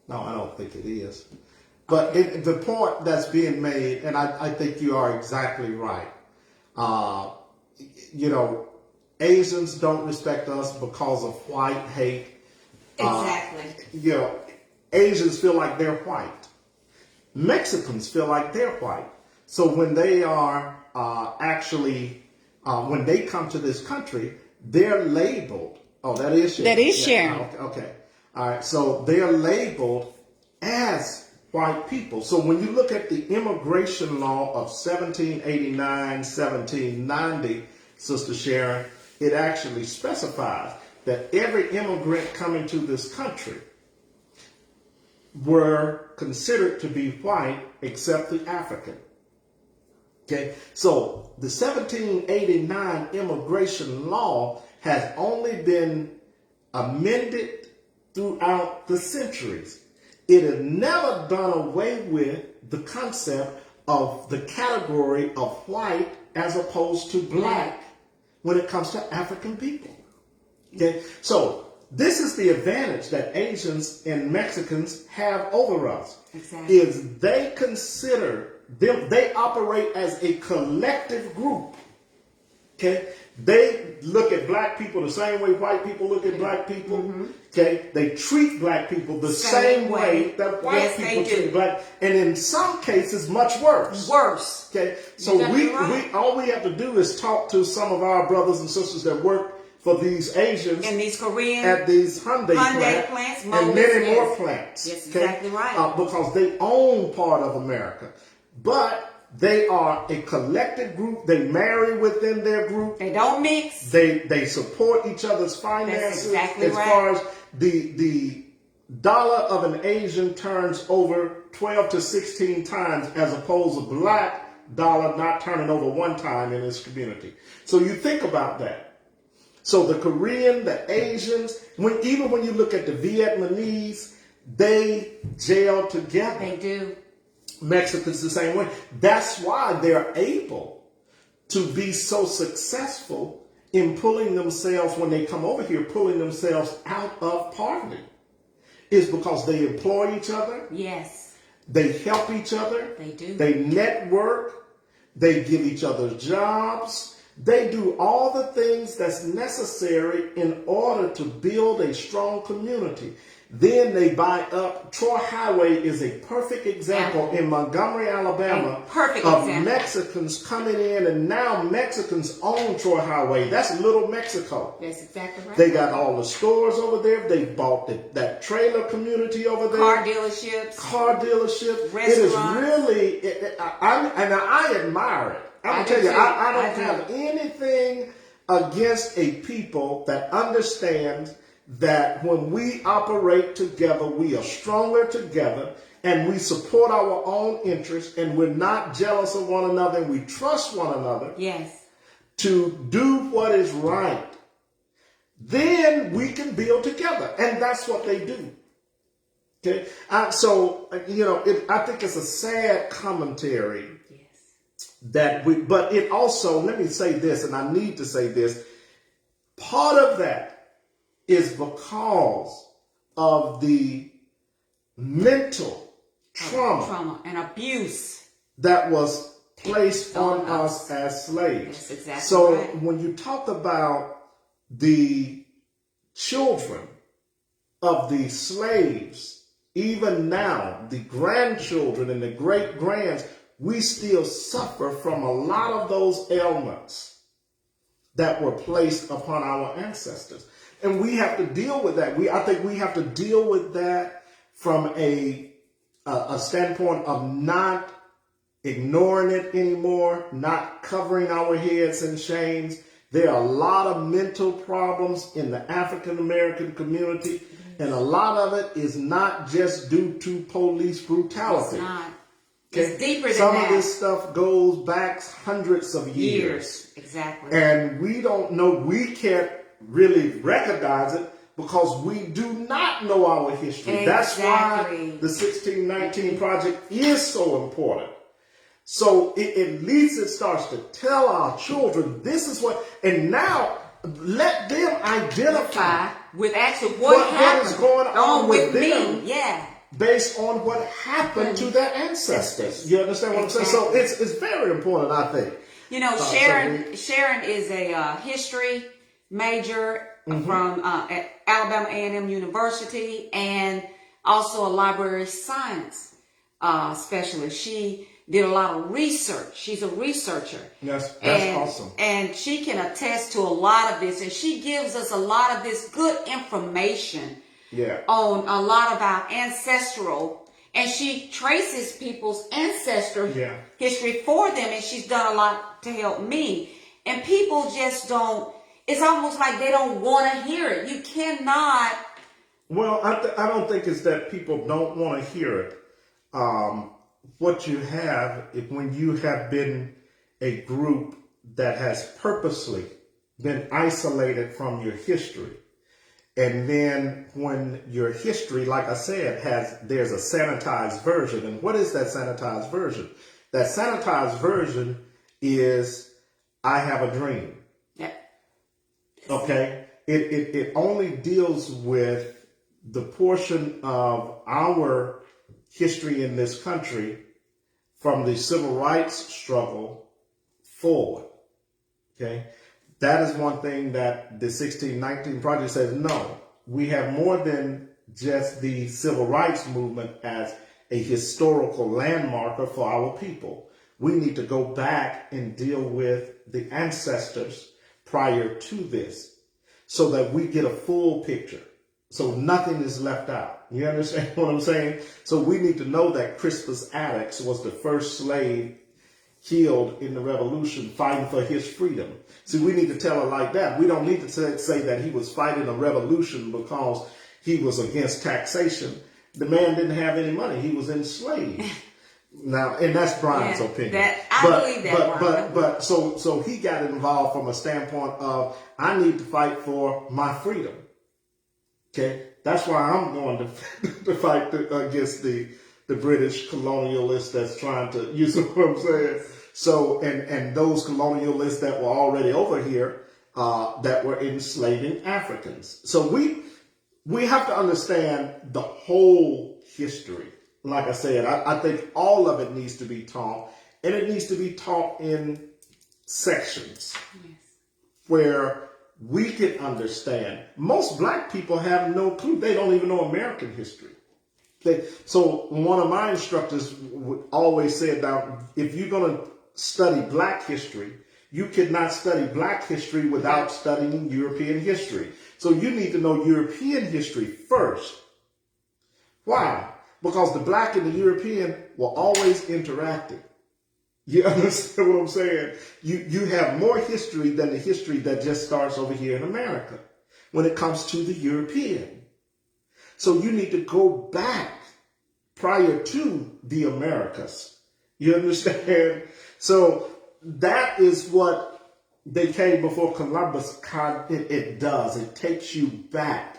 No, I don't think it is. But the point that's being made, and I think you are exactly right. Asians don't respect us because of white hate. Exactly. Asians feel like they're white. Mexicans feel like they're white. So when they are when they come to this country, they're labeled. Oh, that is Sharon. That is Sharon. Okay. All right. So they're labeled as white people. So when you look at the immigration law of 1789, 1790, Sister Sharon, it actually specifies that every immigrant coming to this country were considered to be white except the African. Okay, so the 1789 immigration law has only been amended throughout the centuries. It has never done away with the concept of the category of white as opposed to black when it comes to African people. Okay, so this is the advantage that Asians and Mexicans have over us. Exactly. Is they consider them, they operate as a collective group. Okay, they look at black people the same way white people look at black people. Mm-hmm. Okay, they treat black people the same way that white people treat black, and in some cases much worse. Worse. Okay, so we all we have to do is talk to some of our brothers and sisters that work for these Asians and these Korean at these Hyundai plants and many more plants. Yes, exactly right. Because they own part of America, but they are a collective group. They marry within their group. They don't mix. They support each other's finances. That's exactly as far as the dollar of an Asian turns over 12 to 16 times as opposed to black dollar not turning over one time in this community. So you think about that. So the Korean, the Asians, even when you look at the Vietnamese, they gel together. They do. Mexicans the same way. That's why they're able to be so successful in pulling themselves, when they come over here, pulling themselves out of poverty. Is because they employ each other. Yes. They help each other. They do. They network. They give each other jobs. They do all the things that's necessary in order to build a strong community. Then they buy up. Troy Highway is a perfect example in Montgomery, Alabama, of Mexicans coming in, and now Mexicans own Troy Highway. That's Little Mexico. That's exactly right. They got all the stores over there. They bought that trailer community over there. Car dealerships. Restaurants. It is really, I admire it. I'm going to tell you, I don't have anything against a people that understand that when we operate together, we are stronger together, and we support our own interests, and we're not jealous of one another, and we trust one another. Yes. To do what is right. Then we can build together, and that's what they do. Okay, I think it's a sad commentary. But it also, let me say this, and I need to say this, part of that is because of the mental trauma and abuse that was placed on us as slaves. That's exactly so right. when you talk about the children of the slaves, even now, the grandchildren and the great grands, we still suffer from a lot of those ailments that were placed upon our ancestors. And we have to deal with that. I think we have to deal with that from a standpoint of not ignoring it anymore, not covering our heads in shames. There are a lot of mental problems in the African American community, and a lot of it is not just due to police brutality. It's not. It's deeper than Some that. of this stuff goes back hundreds of years. Exactly. And we don't know, we can't really recognize it because we do not know our history. Exactly. That's why the 1619 Project is so important. So at least it starts to tell our children this is what, and now let them identify with actually what happened. What is going on with them. Me. Yeah. Based on what happened to their ancestors. You understand what I'm saying? So it's very important, I think. You know, Sharon is a history major from at Alabama A&M University, and also a library science specialist. She did a lot of research. She's a researcher. Yes, that's awesome. And she can attest to a lot of this, and she gives us a lot of this good information on a lot of our ancestral, and she traces people's ancestral history for them, and she's done a lot to help me. And people just don't, it's almost like they don't want to hear it. You cannot. Well, I don't think it's that people don't want to hear it. What you have, when you have been a group that has purposely been isolated from your history, and then when your history, like I said, there's a sanitized version. And what is that sanitized version? That sanitized version is, I have a dream. Yeah. Okay? It only deals with the portion of our history in this country from the civil rights struggle forward. Okay? That is one thing that the 1619 Project says, no, we have more than just the civil rights movement as a historical landmarker for our people. We need to go back and deal with the ancestors prior to this so that we get a full picture. So nothing is left out. You understand what I'm saying? So we need to know that Crispus Attucks was the first slave killed in the revolution fighting for his freedom. See, we need to tell it like that. We don't need to say that he was fighting a revolution because he was against taxation. The man didn't have any money. He was enslaved. Now, and that's Brian's opinion. I believe that. But so he got involved from a standpoint of, I need to fight for my freedom. Okay, that's why I'm going to fight against the British colonialists that's trying to, you see what I'm saying? So, and those colonialists that were already over here that were enslaving Africans. So we have to understand the whole history. Like I said, I think all of it needs to be taught, and it needs to be taught in sections where we can understand. Most black people have no clue. They don't even know American history. So one of my instructors would always say that if you're going to study black history, you cannot study black history without studying European history. So you need to know European history first. Why? Because the black and the European were always interacting. You understand what I'm saying? You have more history than the history that just starts over here in America when it comes to the European. So you need to go back prior to the Americas. You understand? So that is what they came before Columbus. It does. It takes you back.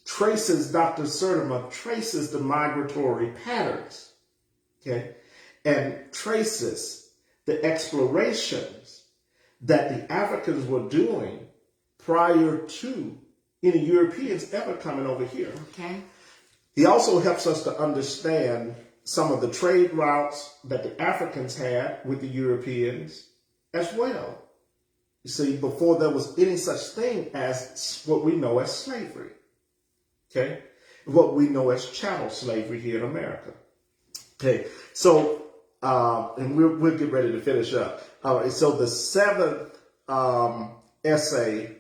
Traces, Dr. Sertima traces the migratory patterns. Okay? And traces the explorations that the Africans were doing prior to any Europeans ever coming over here. Okay. He also helps us to understand some of the trade routes that the Africans had with the Europeans as well. You see, before there was any such thing as what we know as slavery, okay? What we know as chattel slavery here in America. Okay, so, and we'll get ready to finish up. All right, so the seventh essay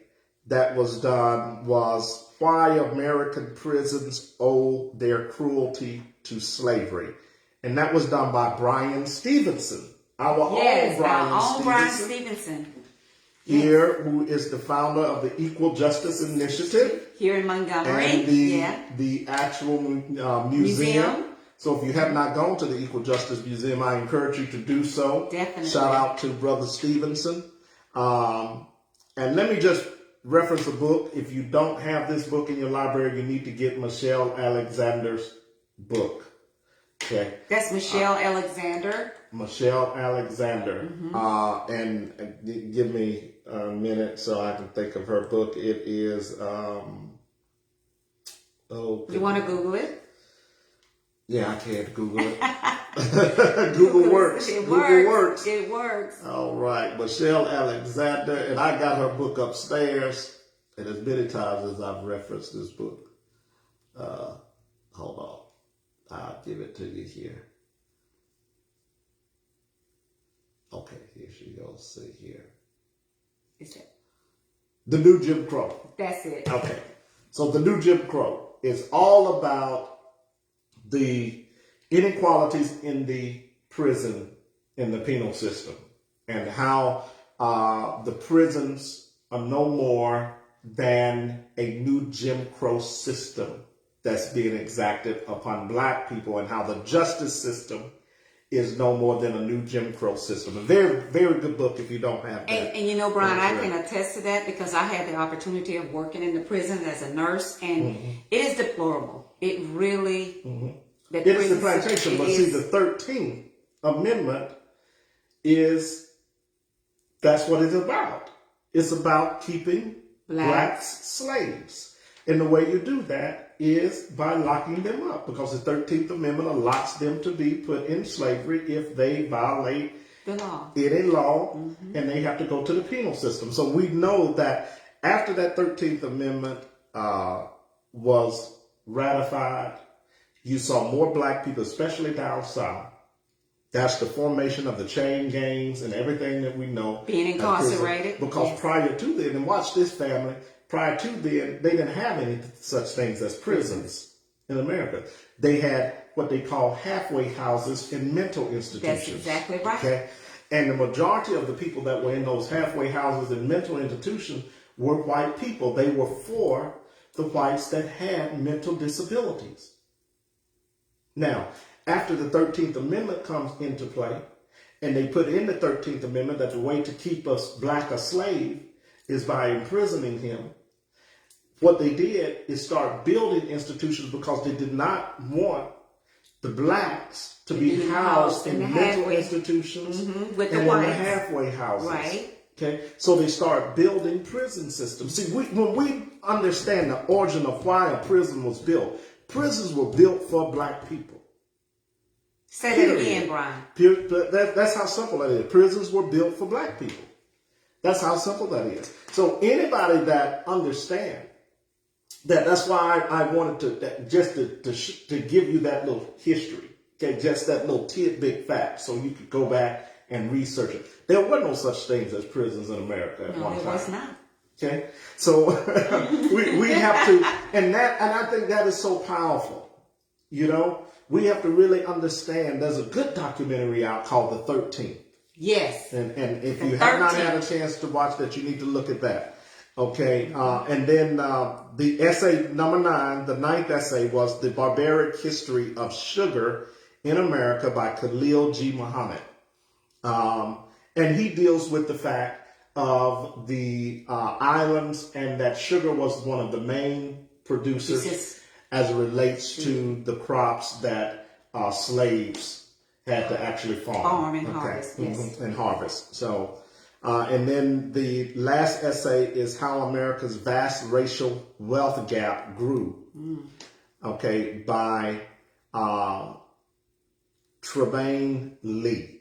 that was done was Why American Prisons Owe Their Cruelty to Slavery. And that was done by Bryan Stevenson, our own Bryan Stevenson. Here, who is the founder of the Equal Justice Initiative. Here in Montgomery. And the actual museum. So if you have not gone to the Equal Justice Museum, I encourage you to do so. Definitely. Shout out to Brother Stevenson. And let me just reference a book. If you don't have this book in your library, you need to get Michelle Alexander's book. Okay. That's Michelle Alexander. Michelle Alexander. And give me a minute so I can think of her book. It is, you want to Google it? Yeah, I can't Google it. Google works. Google works. It works. All right. Michelle Alexander. And I got her book upstairs. And as many times as I've referenced this book. Hold on. I'll give it to you here. Okay, here she goes. See here. Is it? The New Jim Crow. That's it. Okay. So the New Jim Crow is all about the inequalities in the prison, in the penal system, and how the prisons are no more than a new Jim Crow system that's being exacted upon black people, and how the justice system is no more than a new Jim Crow system. A very, very good book if you don't have that. And you know, Brian, I can attest to that because I had the opportunity of working in the prison as a nurse, and it is deplorable. It really... It is the plantation, but see, the 13th Amendment that's what it's about. It's about keeping blacks slaves. And the way you do that is by locking them up, because the 13th Amendment allows them to be put in slavery if they violate the law. Any law, and they have to go to the penal system. So we know that after that 13th Amendment was ratified, you saw more black people, especially down south. That's the formation of the chain gangs and everything that we know. Being incarcerated. Because prior to then, and watch this family, prior to then, they didn't have any such things as prisons in America. They had what they call halfway houses in mental institutions. That's exactly right. Okay? And the majority of the people that were in those halfway houses and mental institutions were white people. They were for the whites that had mental disabilities. Now, after the 13th Amendment comes into play, and they put in the 13th Amendment that the way to keep us black a slave is by imprisoning him, what they did is start building institutions because they did not want the blacks to be housed in mental institutions with and the in whites. the halfway houses. Right. Okay, so they start building prison systems. See, when we understand the origin of why a prison was built, prisons were built for black people. Say that again, Brian. That's how simple that is. Prisons were built for black people. That's how simple that is. So anybody that understands that's why I wanted to give you that little history. Okay, just that little tidbit fact, so you could go back and research it. There were no such things as prisons in America at one time. No, there was not. Okay, so we have to, and I think that is so powerful. You know, we have to really understand. There's a good documentary out called The 13th. Yes. And if you have not had a chance to watch that, you need to look at that. Okay, and then the essay number 9, the 9th essay, was The Barbaric History of Sugar in America by Khalil G. Muhammad. And he deals with the fact of the islands and that sugar was one of the main producers as it relates to the crops that slaves had to actually farm and harvest. Yes. And harvest. So, and then the last essay is How America's Vast Racial Wealth Gap Grew. Okay, by Tremaine Lee.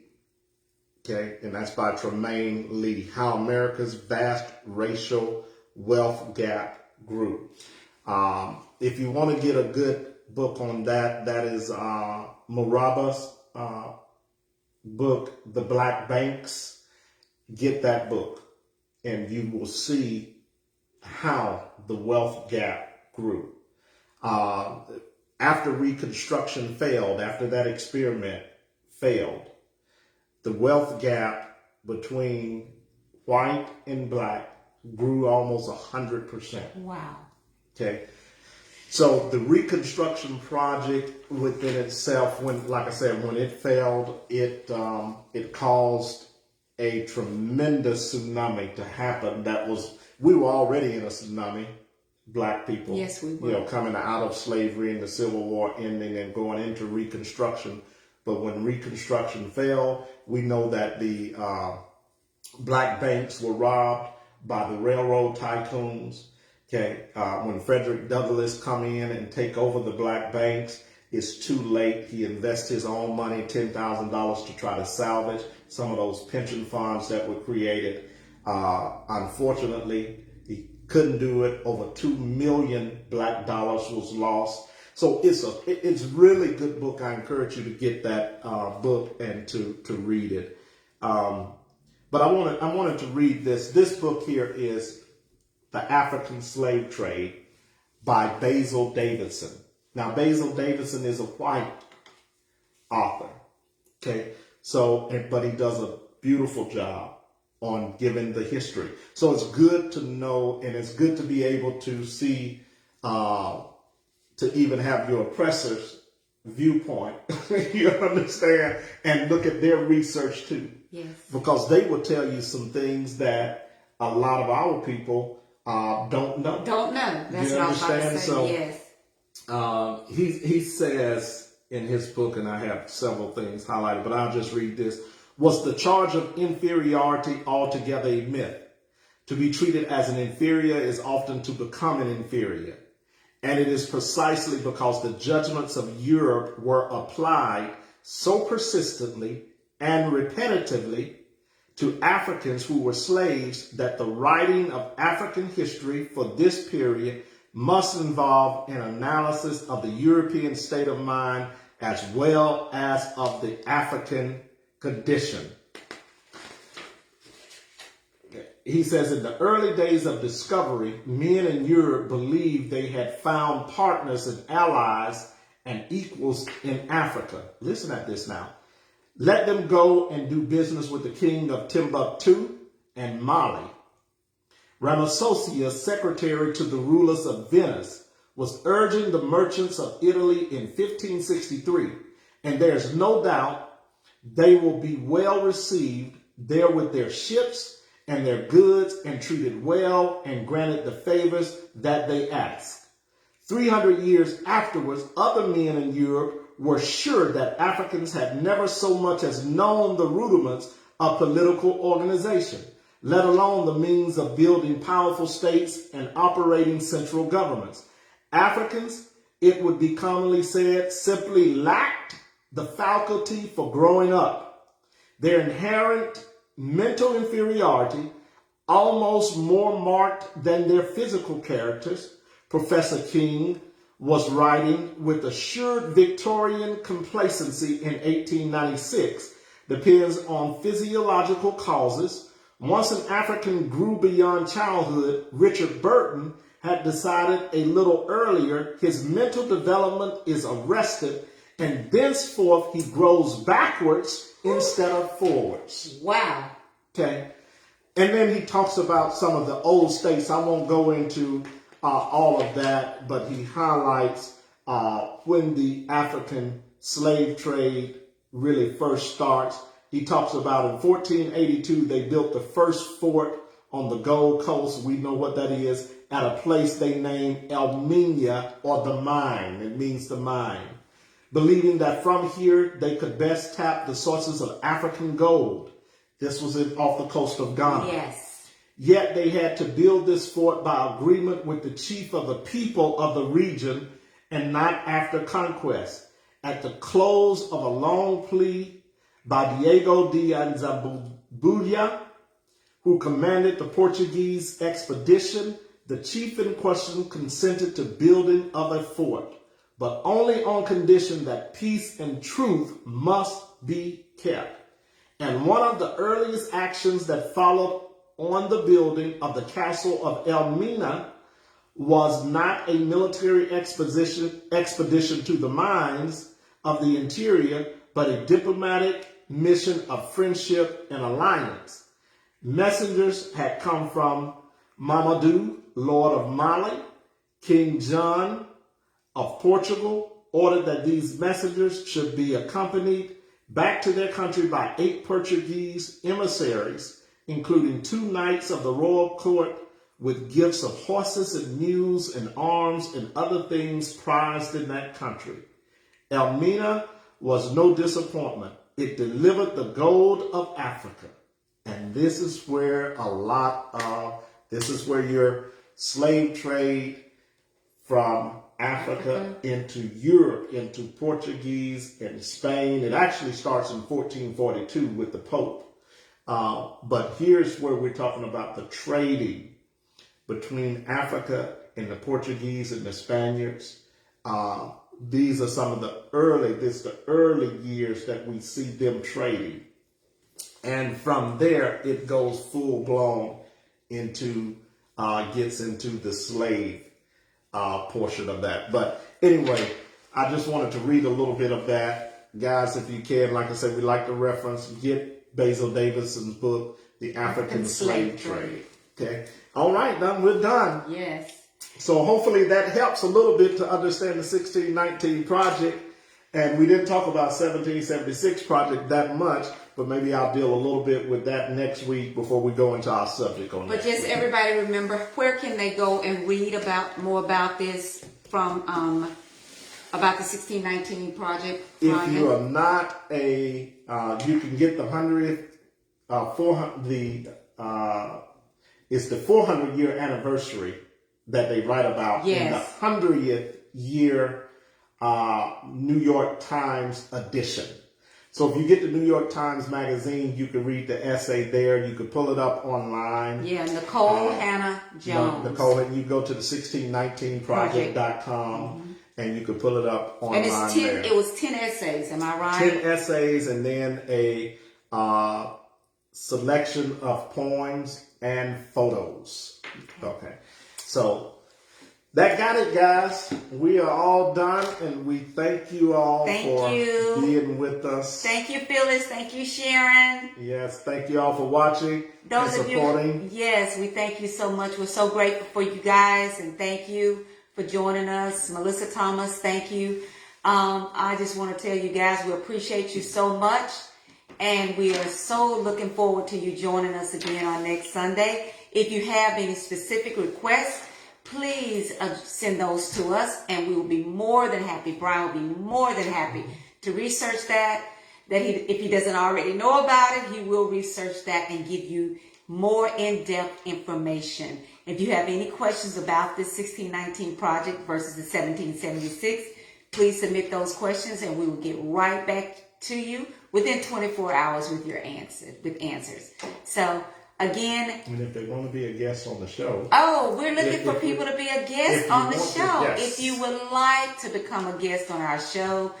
Okay, and that's by Tremaine Lee, How America's Vast Racial Wealth Gap Grew. If you want to get a good book on that, that is Muraba's book, The Black Banks. Get that book, and you will see how the wealth gap grew. After Reconstruction failed, after that experiment failed, the wealth gap between white and black grew almost 100%. Wow. Okay. So the Reconstruction project within itself, like I said, when it failed, it caused a tremendous tsunami to happen. We were already in a tsunami, black people. Yes, we were. Coming out of slavery and the Civil War ending and going into Reconstruction. But when Reconstruction failed, we know that the black banks were robbed by the railroad tycoons. Okay, when Frederick Douglass come in and take over the black banks, it's too late. He invests his own money, $10,000, to try to salvage some of those pension funds that were created. Unfortunately, he couldn't do it. Over $2 million black dollars was lost. So it's really good book. I encourage you to get that book and to read it. But I wanted to read this. This book here is The African Slave Trade by Basil Davidson. Now, Basil Davidson is a white author. Okay, but he does a beautiful job on giving the history. So it's good to know, and it's good to be able to see, to even have your oppressor's viewpoint, you understand, and look at their research too. Yes. Because they will tell you some things that a lot of our people don't know. Don't know. That's what I was about to say. So, yes. He says in his book, and I have several things highlighted, but I'll just read this. Was the charge of inferiority altogether a myth? To be treated as an inferior is often to become an inferior. And it is precisely because the judgments of Europe were applied so persistently and repetitively to Africans who were slaves that the writing of African history for this period must involve an analysis of the European state of mind as well as of the African condition. He says, in the early days of discovery, men in Europe believed they had found partners and allies and equals in Africa. Listen at this now. Let them go and do business with the king of Timbuktu and Mali. Ramessosia, secretary to the rulers of Venice, was urging the merchants of Italy in 1563, and there's no doubt they will be well received there with their ships and their goods, and treated well and granted the favors that they ask. 300 years afterwards, other men in Europe were sure that Africans had never so much as known the rudiments of political organization, let alone the means of building powerful states and operating central governments. Africans, it would be commonly said, simply lacked the faculty for growing up. Their inherent mental inferiority, almost more marked than their physical characters, Professor King was writing with assured Victorian complacency in 1896, depends on physiological causes. Once an African grew beyond childhood, Richard Burton had decided a little earlier his mental development is arrested, and thenceforth he grows backwards instead of forwards. Wow. Okay. And then he talks about some of the old states. I won't go into all of that, but he highlights when the African slave trade really first starts. He talks about in 1482, they built the first fort on the Gold Coast. We know what that is, at a place they named Elmina, or the mine. It means the mine. Believing that from here they could best tap the sources of African gold. This was off the coast of Ghana. Yes. Yet they had to build this fort by agreement with the chief of the people of the region and not after conquest. at the close of a long plea by Diego de Anzambuja, who commanded the Portuguese expedition, the chief in question consented to building of a fort, but only on condition that peace and truth must be kept. And one of the earliest actions that followed on the building of the castle of Elmina was not a military expedition to the mines of the interior, but a diplomatic mission of friendship and alliance. Messengers had come from Mamadou, Lord of Mali. King John of Portugal ordered that these messengers should be accompanied back to their country by 8 Portuguese emissaries, including 2 knights of the royal court, with gifts of horses and mules and arms and other things prized in that country. Elmina was no disappointment. It delivered the gold of Africa. And this is where this is where your slave trade from Africa into Europe, into Portuguese and Spain. It actually starts in 1442 with the Pope. But here's where we're talking about the trading between Africa and the Portuguese and the Spaniards. These are some of the early years that we see them trading. And from there, it goes full blown into, gets into the slave portion of that. But anyway, I just wanted to read a little bit of that. Guys, if you can, like I said, we like to reference, get Basil Davidson's book, The African Slave Trade. Okay. All right, we're done. Yes. So hopefully that helps a little bit to understand the 1619 project. And we didn't talk about 1776 project that much, but maybe I'll deal a little bit with that next week before we go into our subject on that. But just everybody remember, where can they go and read more about this from about the 1619 project? If you are not you can get the 400 it's the 400 year anniversary that they write about in the 100th year New York Times edition. So if you get the New York Times magazine, you can read the essay there. You can pull it up online. Yeah, Nicole Hannah Jones. Nicole, and you go to the 1619project.com and you can pull it up online. And it was 10 essays, am I right? 10 essays and then a selection of poems and photos. Okay. So that got it, guys. We are all done, and we thank you all for being with us. Thank you, Phyllis. Thank you, Sharon. Yes, thank you all for watching and supporting. Yes, we thank you so much. We're so grateful for you guys, and thank you for joining us. Melissa Thomas, thank you. I just want to tell you guys, we appreciate you so much, and we are so looking forward to you joining us again on next Sunday. If you have any specific requests, please send those to us, and we will be more than happy. Brian will be more than happy to research that. If he doesn't already know about it, he will research that and give you more in-depth information. If you have any questions about this 1619 project versus the 1776, please submit those questions, and we will get right back to you within 24 hours with your answers. So, again, and if they want to be a guest on the show. Oh, we're looking for people to be a guest on the show. Yes. If you would like to become a guest on our show,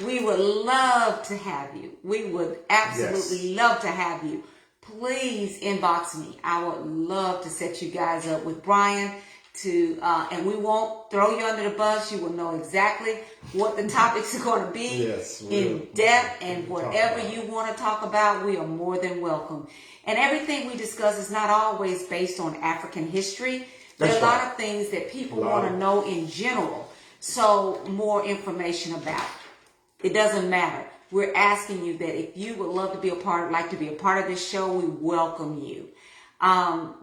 we would love to have you. We would absolutely love to have you. Please inbox me. I would love to set you guys up with Brian and we won't throw you under the bus. You will know exactly what the topics are going to be in depth, and whatever you want to talk about, we are more than welcome. And everything we discuss is not always based on African history. There are a lot of things that people want to know in general. So more information about. It doesn't matter. We're asking you that if you would love to be like to be a part of this show, we welcome you.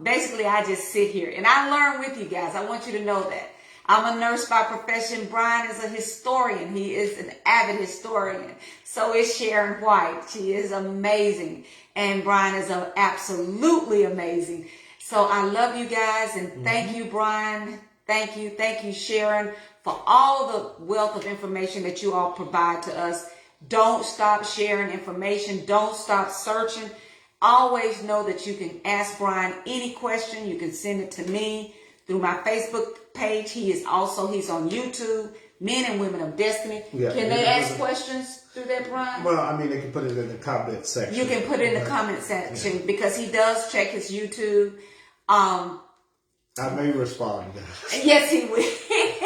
Basically, I just sit here and I learn with you guys. I want you to know that. I'm a nurse by profession. Brian is a historian. He is an avid historian. So is Sharon White. She is amazing. And Brian is absolutely amazing. So I love you guys, and thank you, Brian. Thank you, Sharon, for all the wealth of information that you all provide to us. Don't stop sharing information. Don't stop searching. Always know that you can ask Brian any question. You can send it to me through my Facebook page. He's on YouTube, Men and Women of Destiny. Yeah, Can they ask questions through that, Brian? Well, I mean, they can put it in the comment section. You can put it in the comment section because he does check his YouTube. I may respond, guys. Yes, he will.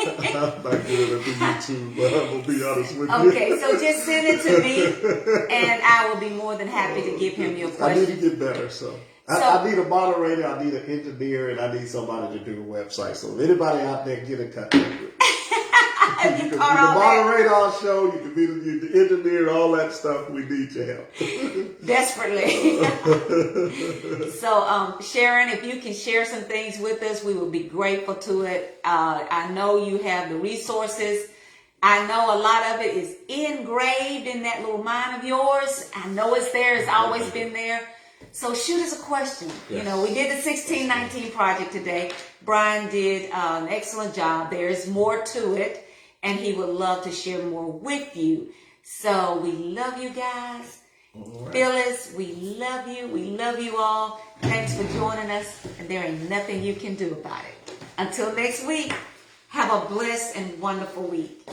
I'm not good at the YouTube, but I'm going to be honest with you. Okay, so just send it to me, and I will be more than happy to give him your I need question. to get better, so. I need a moderator, I need an engineer, and I need somebody to do the website. So if anybody out there, get in contact with me. You can be the moderator on the show, you can be the engineer, all that stuff. We need your help. Desperately. So, Sharon, if you can share some things with us, we will be grateful to it. I know you have the resources. I know a lot of it is engraved in that little mind of yours. I know it's there. It's always been there. So shoot us a question. Yes. You know, we did the 1619 project today. Brian did an excellent job. There is more to it, and he would love to share more with you. So we love you guys. Right. Phyllis, we love you. We love you all. Thanks for joining us, and there ain't nothing you can do about it. Until next week, have a blessed and wonderful week.